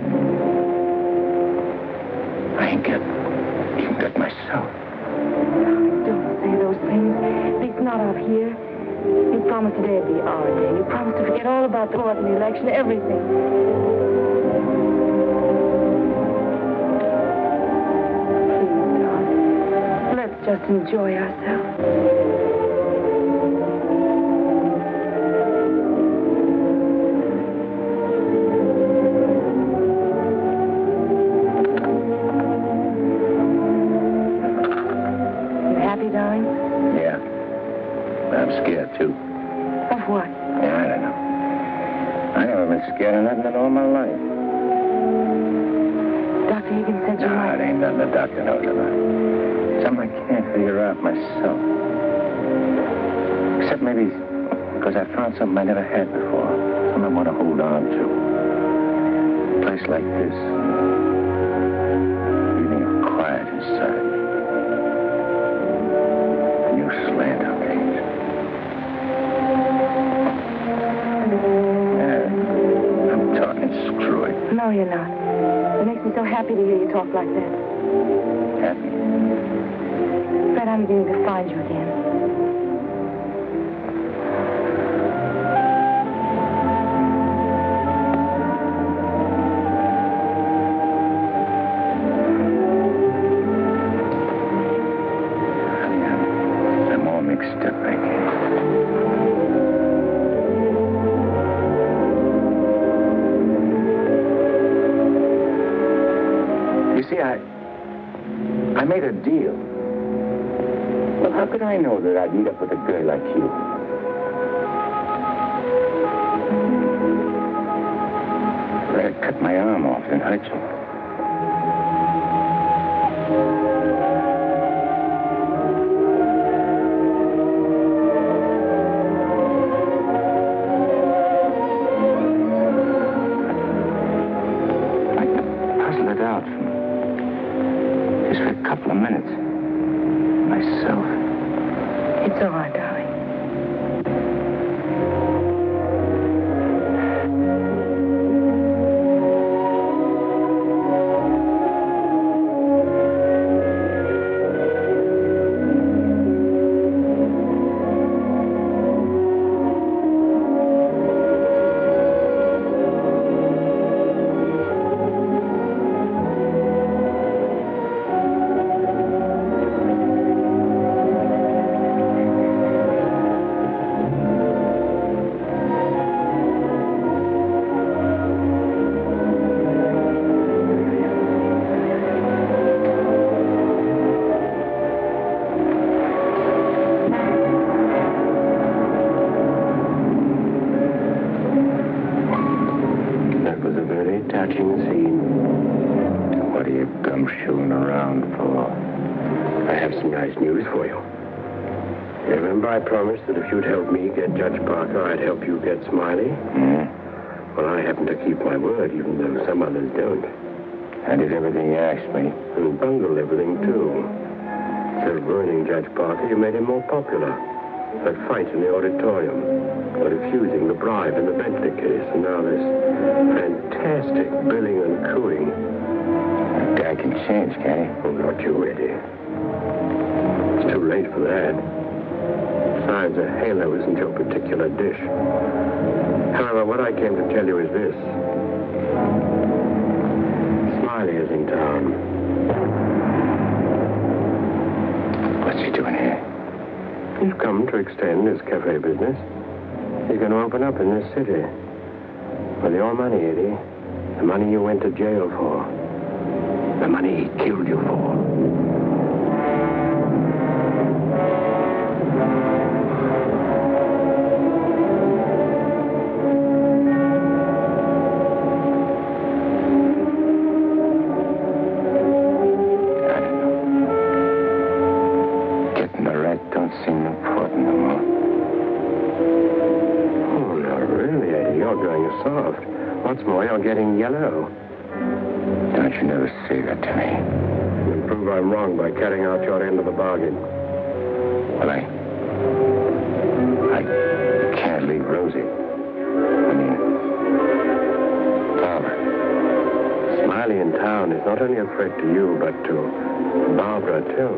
I ain't got even got myself. Don't say those things. At least not out here. You promised today would be our day. You promised to forget all about the court and the election, everything. Please, darling. Let's just enjoy ourselves. Too. Of what? Yeah, I don't know. I never been scared of nothing in all my life. Dr. Higgins said you might. It ain't nothing the doctor knows about. Something I can't figure out myself. Except maybe because I found something I never had before. Something I want to hold on to. A place like this. Feeling of quiet inside. A new slant on things. Screw it. No, you're not. It makes me so happy to hear you talk like that. Happy? Fred, I'm beginning to find you again. I'm all mixed up, I guess. I made a deal. Well, how could I know that I'd meet up with a girl like you? I'd cut my arm off and hurt you. I could puzzle it out just for a couple of minutes. Myself. It's all right, darling. I promised that if you'd help me get Judge Parker, I'd help you get Smiley. Mm-hmm. Well, I happen to keep my word, even though some others don't. I did everything you asked me. And bungled everything, too. Instead of ruining Judge Parker, you made him more popular. That fight in the auditorium, or refusing the bribe in the Bentley case, and now this fantastic billing and cooing. That guy can change, can't he? Oh, not you, Eddie. It's too late for that. Besides, a halo isn't your particular dish. However, what I came to tell you is this. Smiley is in town. What's he doing here? He's come to extend his cafe business. He's going to open up in this city. With your money, Eddie. The money you went to jail for. The money he killed you for. don't seem important no more. Oh, no, really, Eddie, you're going soft. What's more, you're getting yellow. Don't you never say that to me. You'll prove I'm wrong by carrying out your end of the bargain. Well, I can't leave Rosie. I mean, Barbara. Smiley in town is not only a threat to you, but to Barbara, too.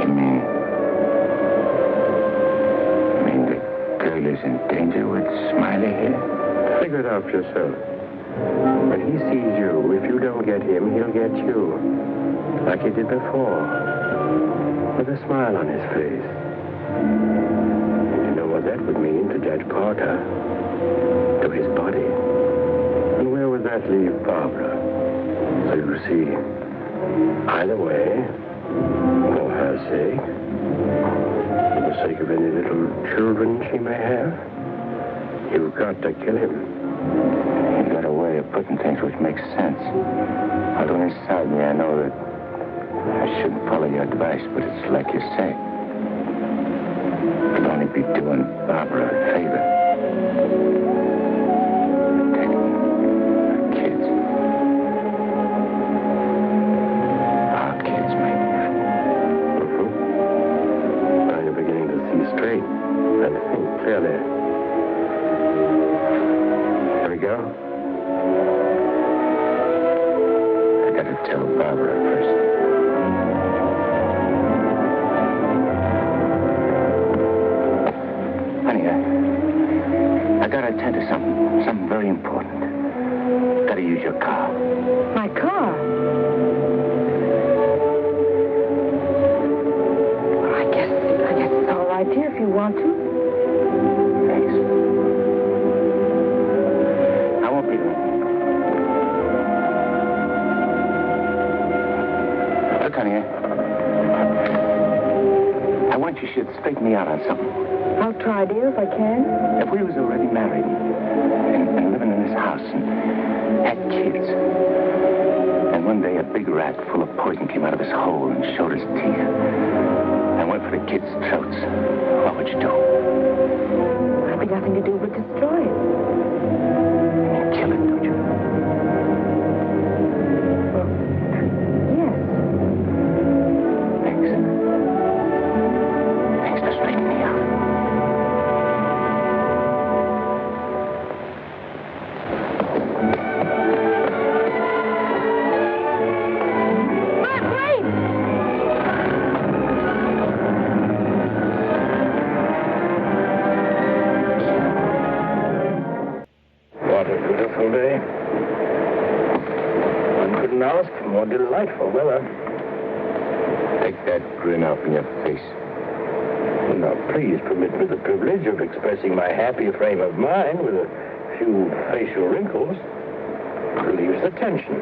You mean the girl is in danger with Smiley here? Figure it out for yourself. When he sees you, if you don't get him, he'll get you. Like he did before. With a smile on his face. You know what that would mean to Judge Parker? To his body. And where would that leave Barbara? So you see, either way, for her sake, for the sake of any little children she may have, you've got to kill him. You got a way of putting things which makes sense. Although inside me I know that I shouldn't follow your advice, but it's like you say. It'll only be doing Barbara a favor. Protecting her kids. Our kids, mate. Now you're beginning to see straight and think clearly. Here we go. I gotta tell Barbara first. Honey, I gotta attend to something very important. Gotta use your car. My car? Well, I guess it's all right here if you want to. Thanks. I won't be long. Look, honey, I want you should straighten me out on something. I'll try, dear, if I can. If we was already married and living in this house and had kids, and one day a big rat full of poison came out of his hole and showed his teeth and went for the kids' throats, what would you do? There'll be nothing to do but destroy it. You kill it, don't you? Well, yes. Thanks. Thanks for straightening me out. What a beautiful day. One couldn't ask for more delightful weather. Take that grin off in your face. Now, please permit me the privilege of expressing my happy frame of mind with a few facial wrinkles. Relieves the tension.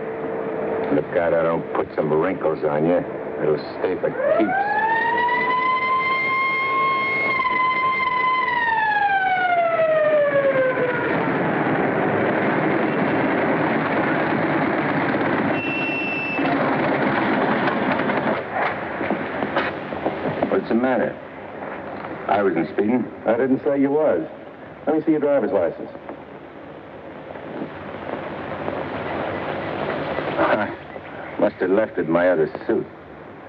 Look out, I don't put some wrinkles on you. It'll stay for keeps. What's the matter? I wasn't speeding. I didn't say you was. Let me see your driver's license. I must have left it in my other suit.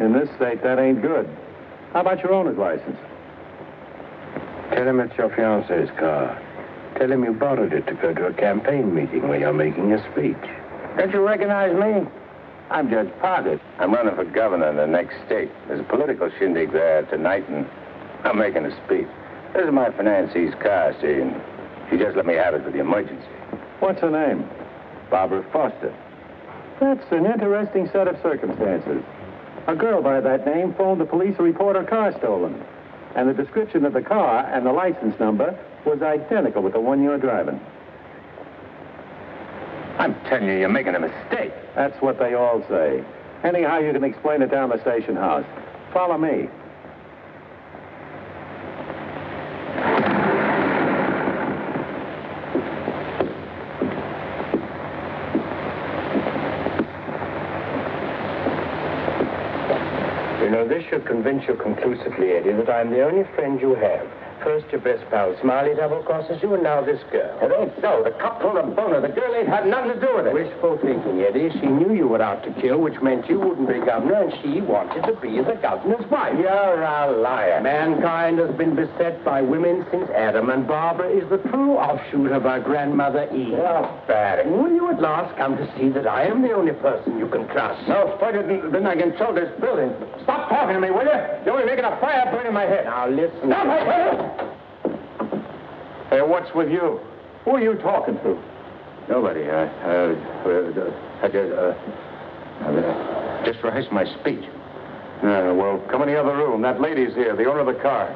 In this state, that ain't good. How about your owner's license? Tell him it's your fiancée's car. Tell him you borrowed it to go to a campaign meeting where you're making a speech. Don't you recognize me? I'm Judge Parker. I'm running for governor in the next state. There's a political shindig there tonight, and I'm making a speech. This is my fiancee's car, see, and she just let me have it for the emergency. What's her name? Barbara Foster. That's an interesting set of circumstances. A girl by that name phoned the police to report her car stolen. And the description of the car and the license number was identical with the one you're driving. I'm telling you, you're making a mistake. That's what they all say. Anyhow, you can explain it down the station house. Follow me. You know, this should convince you conclusively, Eddie, that I'm the only friend you have. First, your best pal Smiley double-crosses you, and now this girl. It ain't so. The cop pulled a boner. The girl ain't had nothing to do with it. Wishful thinking, Eddie. She knew you were out to kill, which meant you wouldn't be governor, and she wanted to be the governor's wife. You're a liar. Mankind has been beset by women since Adam, and Barbara is the true offshoot of our grandmother Eve. You're bad. Will you at last come to see that I am the only person you can trust? No further than I control this building. Stop talking to me, will you? You're only making a fire burn in my head. Now, listen. Stop it! Hey, what's with you? Who are you talking to? Nobody. I just rehearsed my speech. Well, come in the other room. That lady's here, the owner of the car.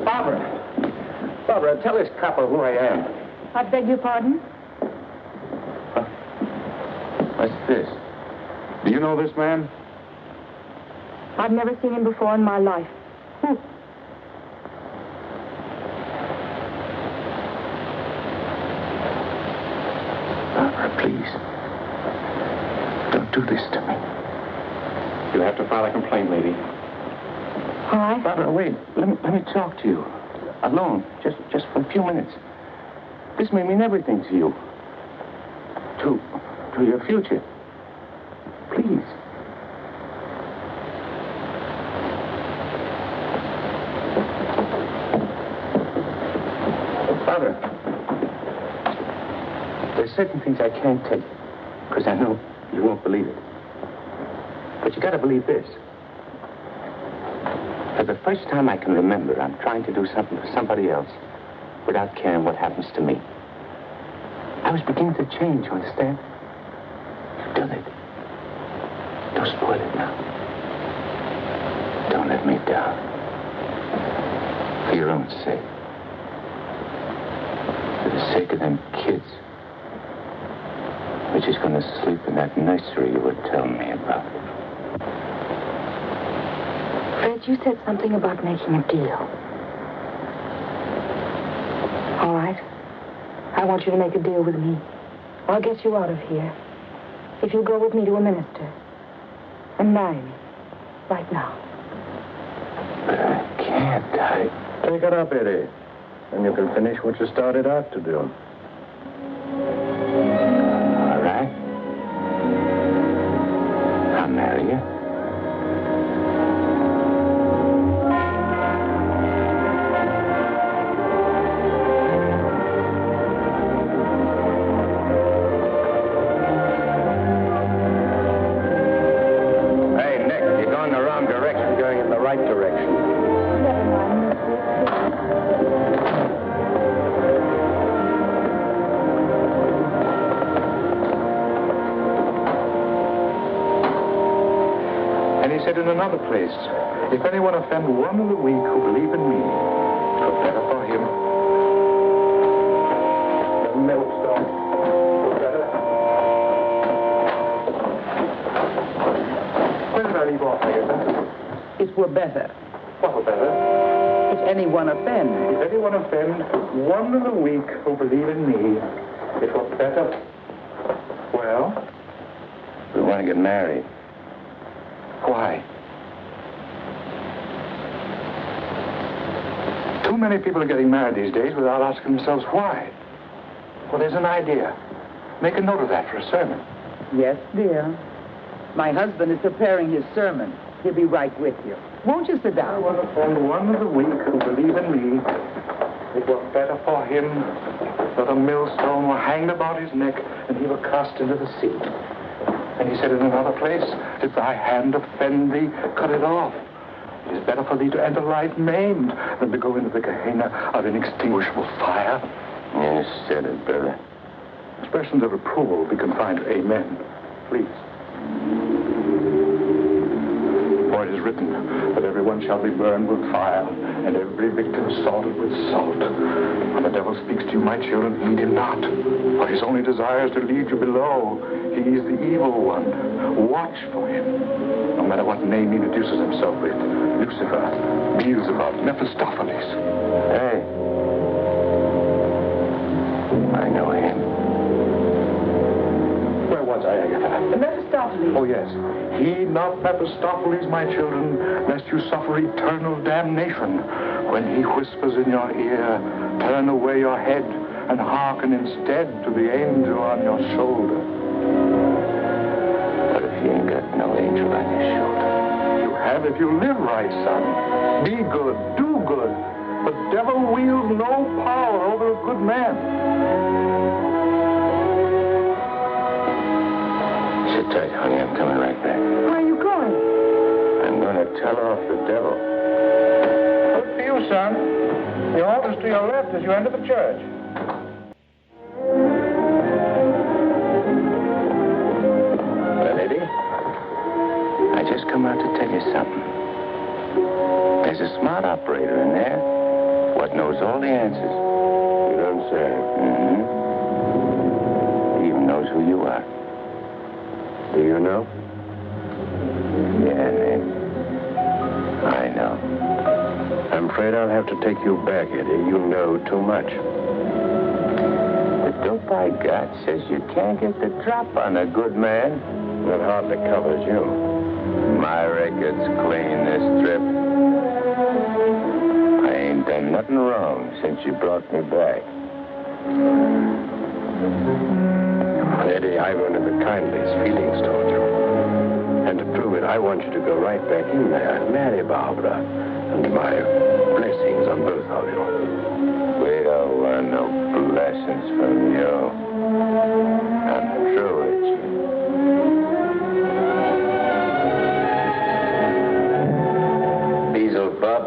Barbara, tell this copper who I am. I beg your pardon? What's this? Do you know this man? I've never seen him before in my life. Who? Barbara, please. Don't do this to me. You'll have to file a complaint, lady. All right. Barbara, wait. Let me talk to you. Alone. Just for a few minutes. This may mean everything to you. To your future. Please. Father, there's certain things I can't tell you, because I know you won't believe it. But you gotta believe this. For the first time I can remember, I'm trying to do something for somebody else without caring what happens to me. I was beginning to change, you understand? You've done it. Don't spoil it now. Don't let me down. For your own sake. For the sake of them kids. Which is going to sleep in that nursery you were telling me about. Fred, you said something about making a deal. All right. I want you to make a deal with me. I'll get you out of here. If you go with me to a minister and marry me right now. But I can't. Take it up, Eddie. And you can finish what you started out to do. All right. I'll marry you. In another place, if anyone offend one of the weak who believe in me, it were better for him. The millstone. Where did I leave off, Agatha? It were better. What were better? If anyone offend. If anyone offend one of the weak who believe in me, it were better. Well? We want to get married. Why? Too many people are getting married these days without asking themselves why. Well, there's an idea. Make a note of that for a sermon. Yes, dear. My husband is preparing his sermon. He'll be right with you. Won't you sit down? I want to find one of the weak who believe in me. It were better for him that a millstone were hanged about his neck and he were cast into the sea. And he said in another place, if thy hand offend thee, cut it off. It is better for thee to enter life maimed than to go into the Gehenna of inextinguishable fire. You said it, brother. Expressions of approval will be confined to amen. Please. For it is written that everyone shall be burned with fire, and every victim salted with salt. When the devil speaks to you, my children, heed him not. For his only desire is to lead you below. He is the evil one. Watch for him. No matter what name he introduces himself with. Lucifer, Beelzebub, Mephistopheles. Hey. I know him. Where was I, Agatha? Mephistopheles. Mephistopheles. Oh, yes. Heed not Mephistopheles, my children, lest you suffer eternal damnation. When he whispers in your ear, turn away your head and hearken instead to the angel on your shoulder. What if you ain't got no angel on your shoulder? You have if you live right, son. Be good, do good. The devil wields no power over a good man. Sit tight, honey. I'm coming right back. Where are you going? I'm going to tell off the devil. Good for you, son. The altar's to your left as you enter the church. Well, Eddie, I just come out to tell you something. There's a smart operator in there what knows all the answers. You don't say. Mm-hmm. He even knows who you are. Do you know? Yeah, Ned. I know. I'm afraid I'll have to take you back, Eddie. You know too much. The dope I got says you can't get the drop on a good man. That hardly covers you. My record's clean this trip. I ain't done nothing wrong since you brought me back. Eddie, I've one of the kindliest feelings toward you. And to prove it, I want you to go right back in there and marry Barbara. And my blessings on both of you. We don't want no blessings from you. I'm through with you. Beelzebub.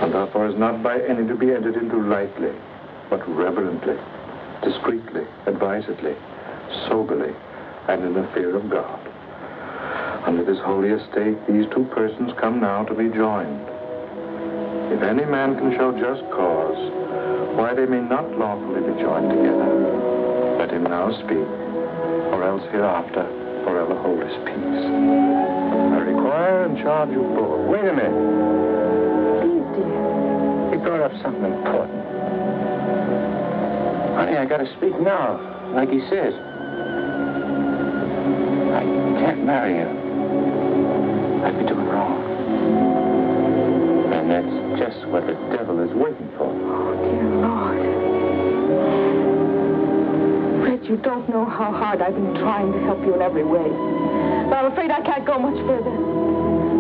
And therefore is not by any to be entered into lightly, but reverently, discreetly, advisedly, soberly, and in the fear of God. Under this holy estate, these two persons come now to be joined. If any man can show just cause why they may not lawfully be joined together, let him now speak, or else hereafter forever hold his peace. I require and charge you both. Wait a minute. Please, dear. He brought up something important. Honey, I gotta speak now, like he says. I can't marry you. I'd be doing wrong. And that's just what the devil is waiting for. Oh, dear Lord. Fred, you don't know how hard I've been trying to help you in every way. But I'm afraid I can't go much further.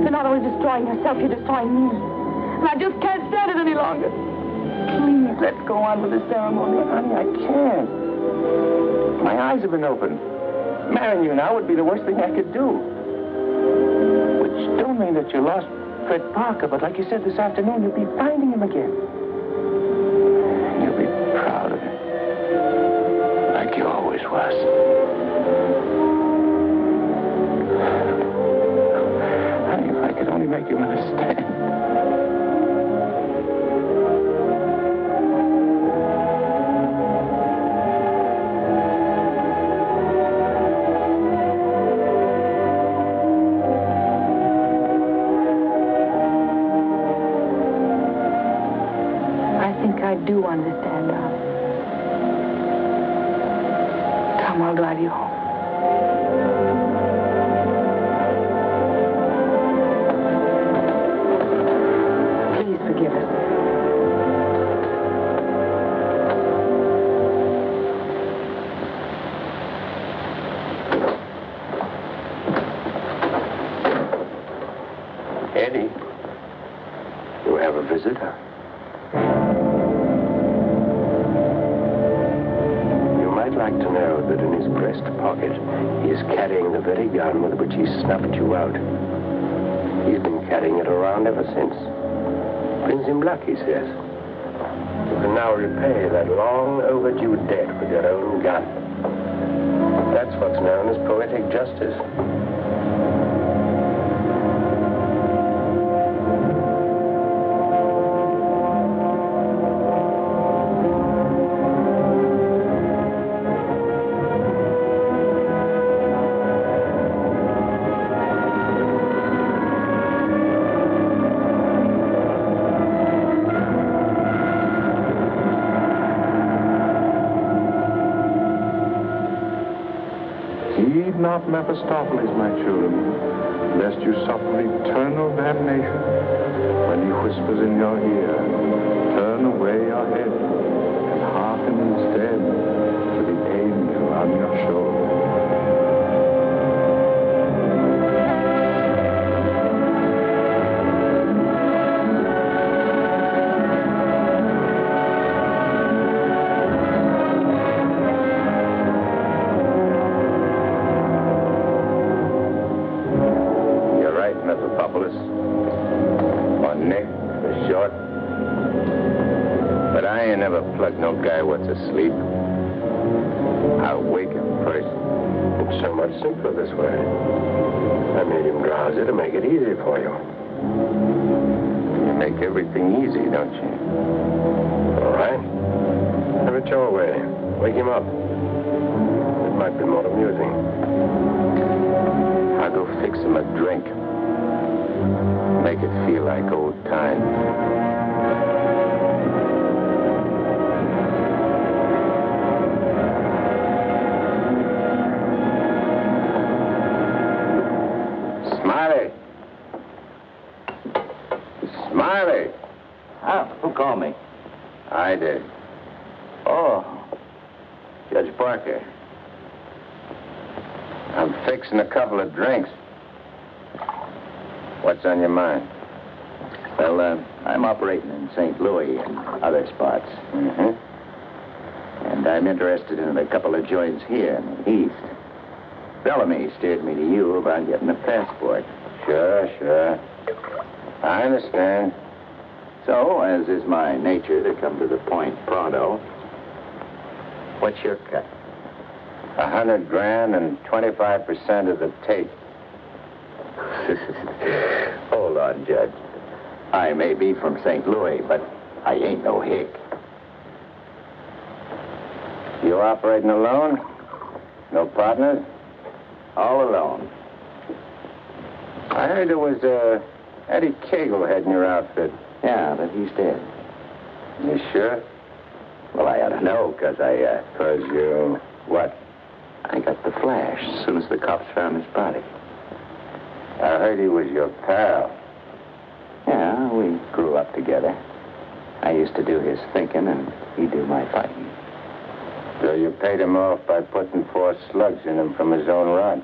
You're not only destroying yourself, you're destroying me. And I just can't stand it any longer. Please, let's go on with the ceremony. Honey, I can't. My eyes have been opened. Marrying you now would be the worst thing I could do. Which don't mean that you lost Fred Parker, but like you said this afternoon, you'll be finding him again. And you'll be proud of him. Like you always was. Honey, if I could only make you understand. I do understand, darling. Come, I'll drive you home. Please forgive us. Eddie, you have a visitor. Like to know that in his breast pocket he is carrying the very gun with which he snuffed you out. He's been carrying it around ever since. Brings him luck, he says. You can now repay that long overdue debt with your own gun. That's what's known as poetic justice. Heed not Mephistopheles, my children, lest you suffer eternal damnation when he whispers in your ear, turn away your head and hearken instead to the angel on your shoulder. Plug no guy what's asleep. I'll wake him first. It's so much simpler this way. I made him drowsy to make it easy for you. You make everything easy, don't you? All right. Have it your way. Wake him up. It might be more amusing. I'll go fix him a drink. Make it feel like old times. Smiley! Ah, who called me? I did. Oh, Judge Parker. I'm fixing a couple of drinks. What's on your mind? Well, I'm operating in St. Louis and other spots. Mm-hmm. And I'm interested in a couple of joints here in the East. Bellamy steered me to you about getting a passport. Sure. I understand. So, as is my nature to come to the point pronto, what's your cut? $100,000 and 25% of the take. Hold on, Judge. I may be from St. Louis, but I ain't no hick. You operating alone? No partners? All alone. I heard there was Eddie Kagel heading your outfit. Yeah, but he's dead. You sure? Well, I ought to know, because Because you... what? I got the flash as soon as the cops found his body. I heard he was your pal. Yeah, we grew up together. I used to do his thinking, and he'd do my fighting. So you paid him off by putting 4 slugs in him from his own rod.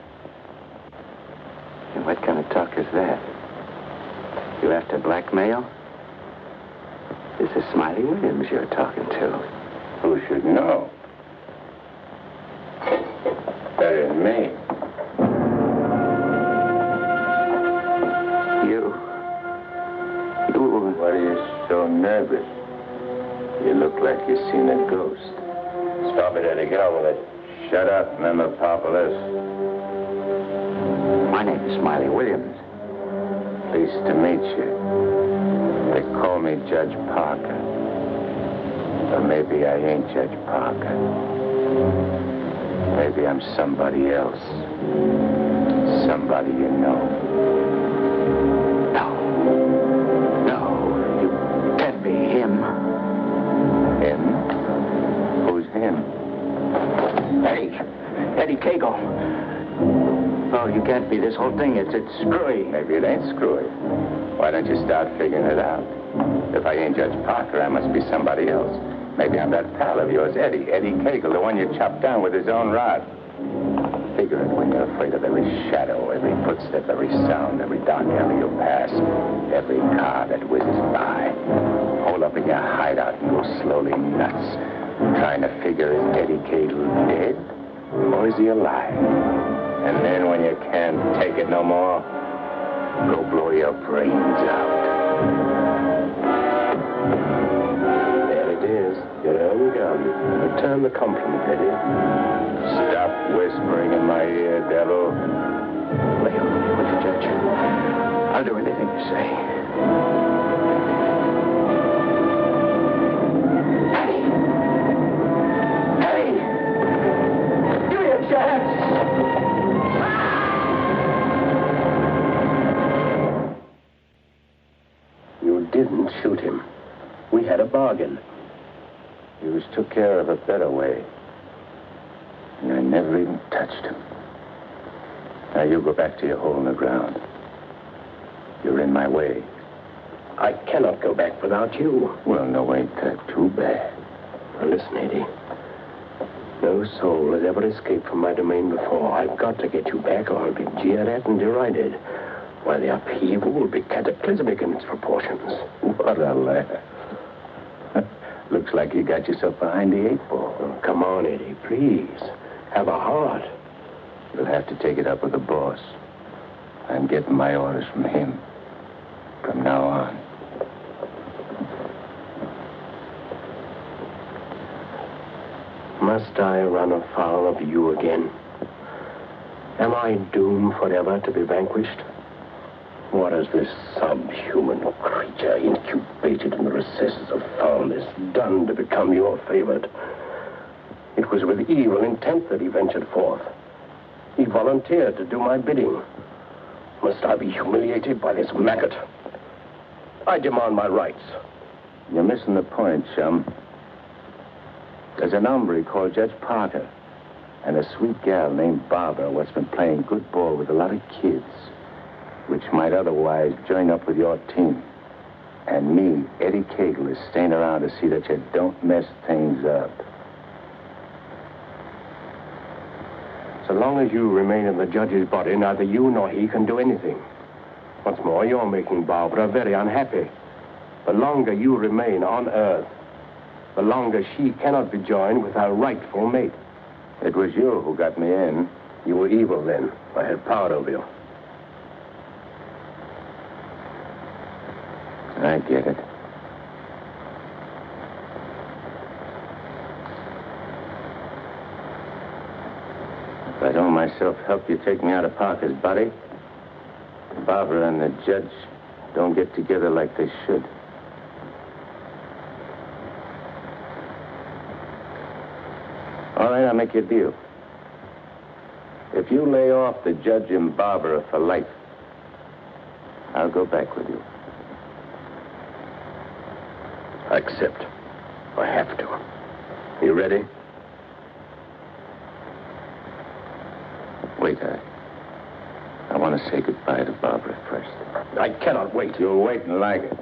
And what kind of talk is that? You after blackmail? This is Smiley Williams you're talking to. Who should know? Better than me. You... What are you so nervous? You look like you've seen a ghost. Stop it, Eddie. Get over it. Shut up, Mephistopheles. My name is Smiley Williams. Pleased to meet you. They call me Judge Parker. Or maybe I ain't Judge Parker. Maybe I'm somebody else. Somebody you know. No, you can't be him. Him? Who's him? Eddie Kagel. Oh, you can't be. This whole thing, it's screwy. Maybe it ain't screwy. Why don't you start figuring it out? If I ain't Judge Parker, I must be somebody else. Maybe I'm that pal of yours, Eddie Kagel, the one you chopped down with his own rod. Figure it when you're afraid of every shadow, every footstep, every sound, every dark alley you pass, every car that whizzes by. Hole up in your hideout and go slowly nuts, trying to figure is Eddie Kagel dead or is he alive? And then when you can't take it no more, go blow your brains out. There it is. Your own gun. Return the compliment, Eddie. Stop whispering in my ear, devil. Lay on with the Judge. I'll do anything you say. Eddie! Give me a chance! You didn't shoot him. We had a bargain. You took care of it better way. And I never even touched him. Now, you go back to your hole in the ground. You're in my way. I cannot go back without you. Well, no, ain't that too bad. Now, listen, Eddie. No soul has ever escaped from my domain before. I've got to get you back or I'll be jeered at and derided. While the upheaval will be cataclysmic in its proportions. What a laugh. Looks like you got yourself behind the 8 ball. Oh, come on, Eddie, please. Have a heart. You'll have to take it up with the boss. I'm getting my orders from him. From now on. Must I run afoul of you again? Am I doomed forever to be vanquished? What has this subhuman creature incubated in the recesses of foulness done to become your favorite? It was with evil intent that he ventured forth. He volunteered to do my bidding. Must I be humiliated by this maggot? I demand my rights. You're missing the point, chum. There's an hombre called Judge Parker and a sweet gal named Barbara what's been playing good ball with a lot of kids, which might otherwise join up with your team. And me, Eddie Kagel, is staying around to see that you don't mess things up. So long as you remain in the judge's body, neither you nor he can do anything. Once more, you're making Barbara very unhappy. The longer you remain on Earth, the longer she cannot be joined with her rightful mate. It was you who got me in. You were evil then. I had power over you. I get it. If I don't myself help you take me out of Parker's body, Barbara and the judge don't get together like they should. All right, I'll make you a deal. If you lay off the judge and Barbara for life, I'll go back with you. I accept. I have to. You ready? Wait, I want to say goodbye to Barbara first. I cannot wait. You'll wait and like it.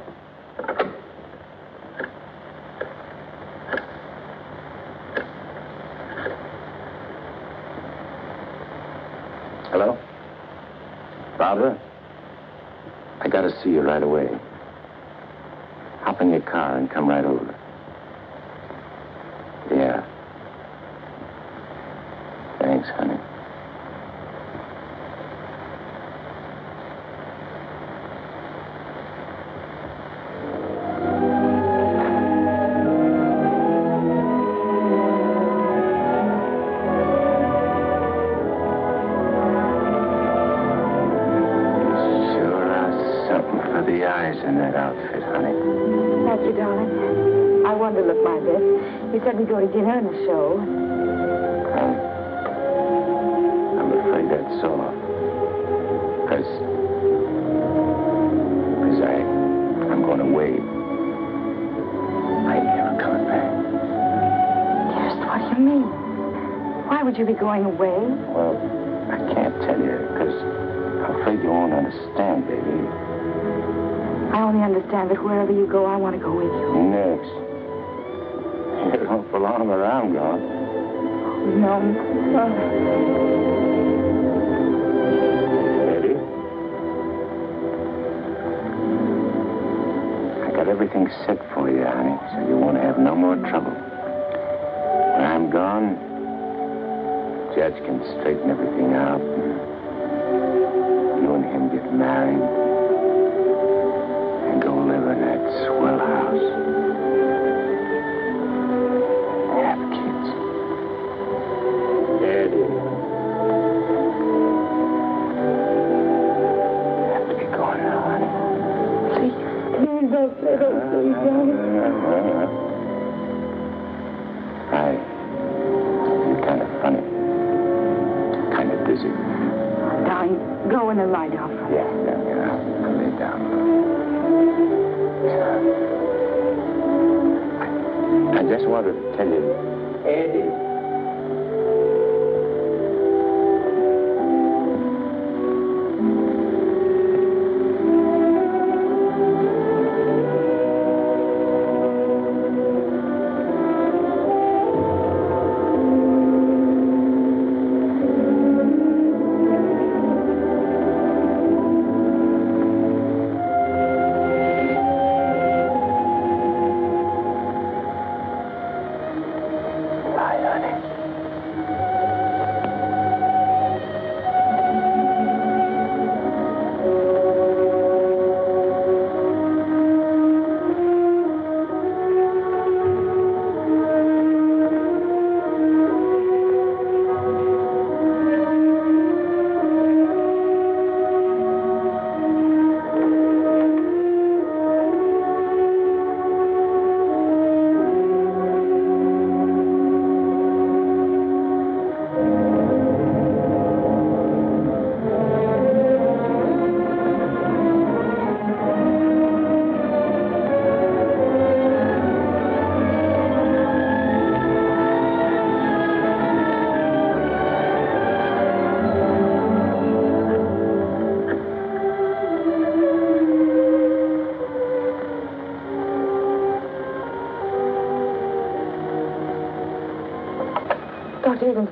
Hello? Barbara? I gotta see you right away. Hop in your car and come right over. Yeah. Thanks, honey. In that outfit, honey. Thank you, darling. I wanted to look my best. You said we'd go to dinner and a show. I'm afraid that's all. Because I'm going away. I ain't never coming back. Just what do you mean? Why would you be going away? Well, I can't tell you, because I'm afraid you won't understand, baby. I only understand that wherever you go, I want to go with you. Next. You don't belong where I'm going. No. Eddie? I got everything set for you, honey, so you won't have no more trouble. When I'm gone, the judge can straighten everything out. You and him get married. Go live in that swell house. Have kids. Eddie. Have to be going now, honey. Please don't let us go down. You're kind of funny. Kind of dizzy. Darling, go in and lie down. Yeah. I'll lay down. I just wanted to tell you, Eddie. honey.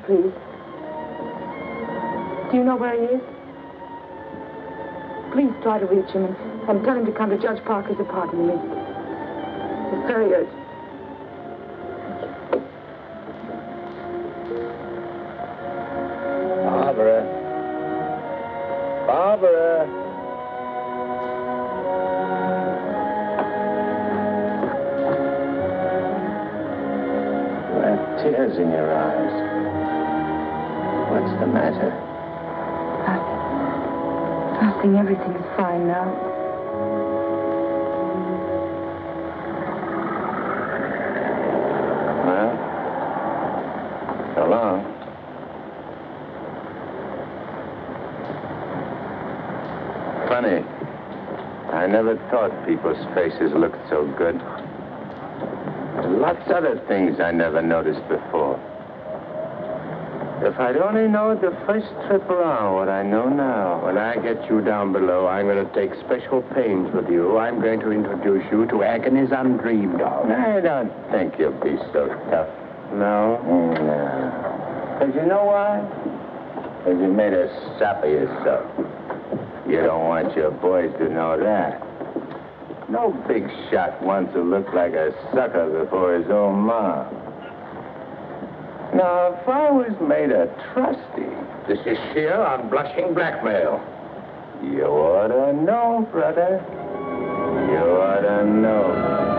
Please. Do you know where he is? Please try to reach him and tell him to come to Judge Parker's apartment immediately. It's very urgent. Barbara. Barbara. You have tears in your eyes. What's the matter? Nothing. Everything's fine now. Well, so long. Funny. I never thought people's faces looked so good. Lots of other things I never noticed before. If I'd only known the first trip around what I know now. When I get you down below, I'm going to take special pains with you. I'm going to introduce you to agonies undreamed of. I don't think you'll be so tough. No? No. Because you know why? Because you made a sap of yourself. You don't want your boys to know that. No big shot wants to look like a sucker before his own mom. Now, if I was made a trustee... This is sheer unblushing blackmail. You ought to know, brother. You ought to know.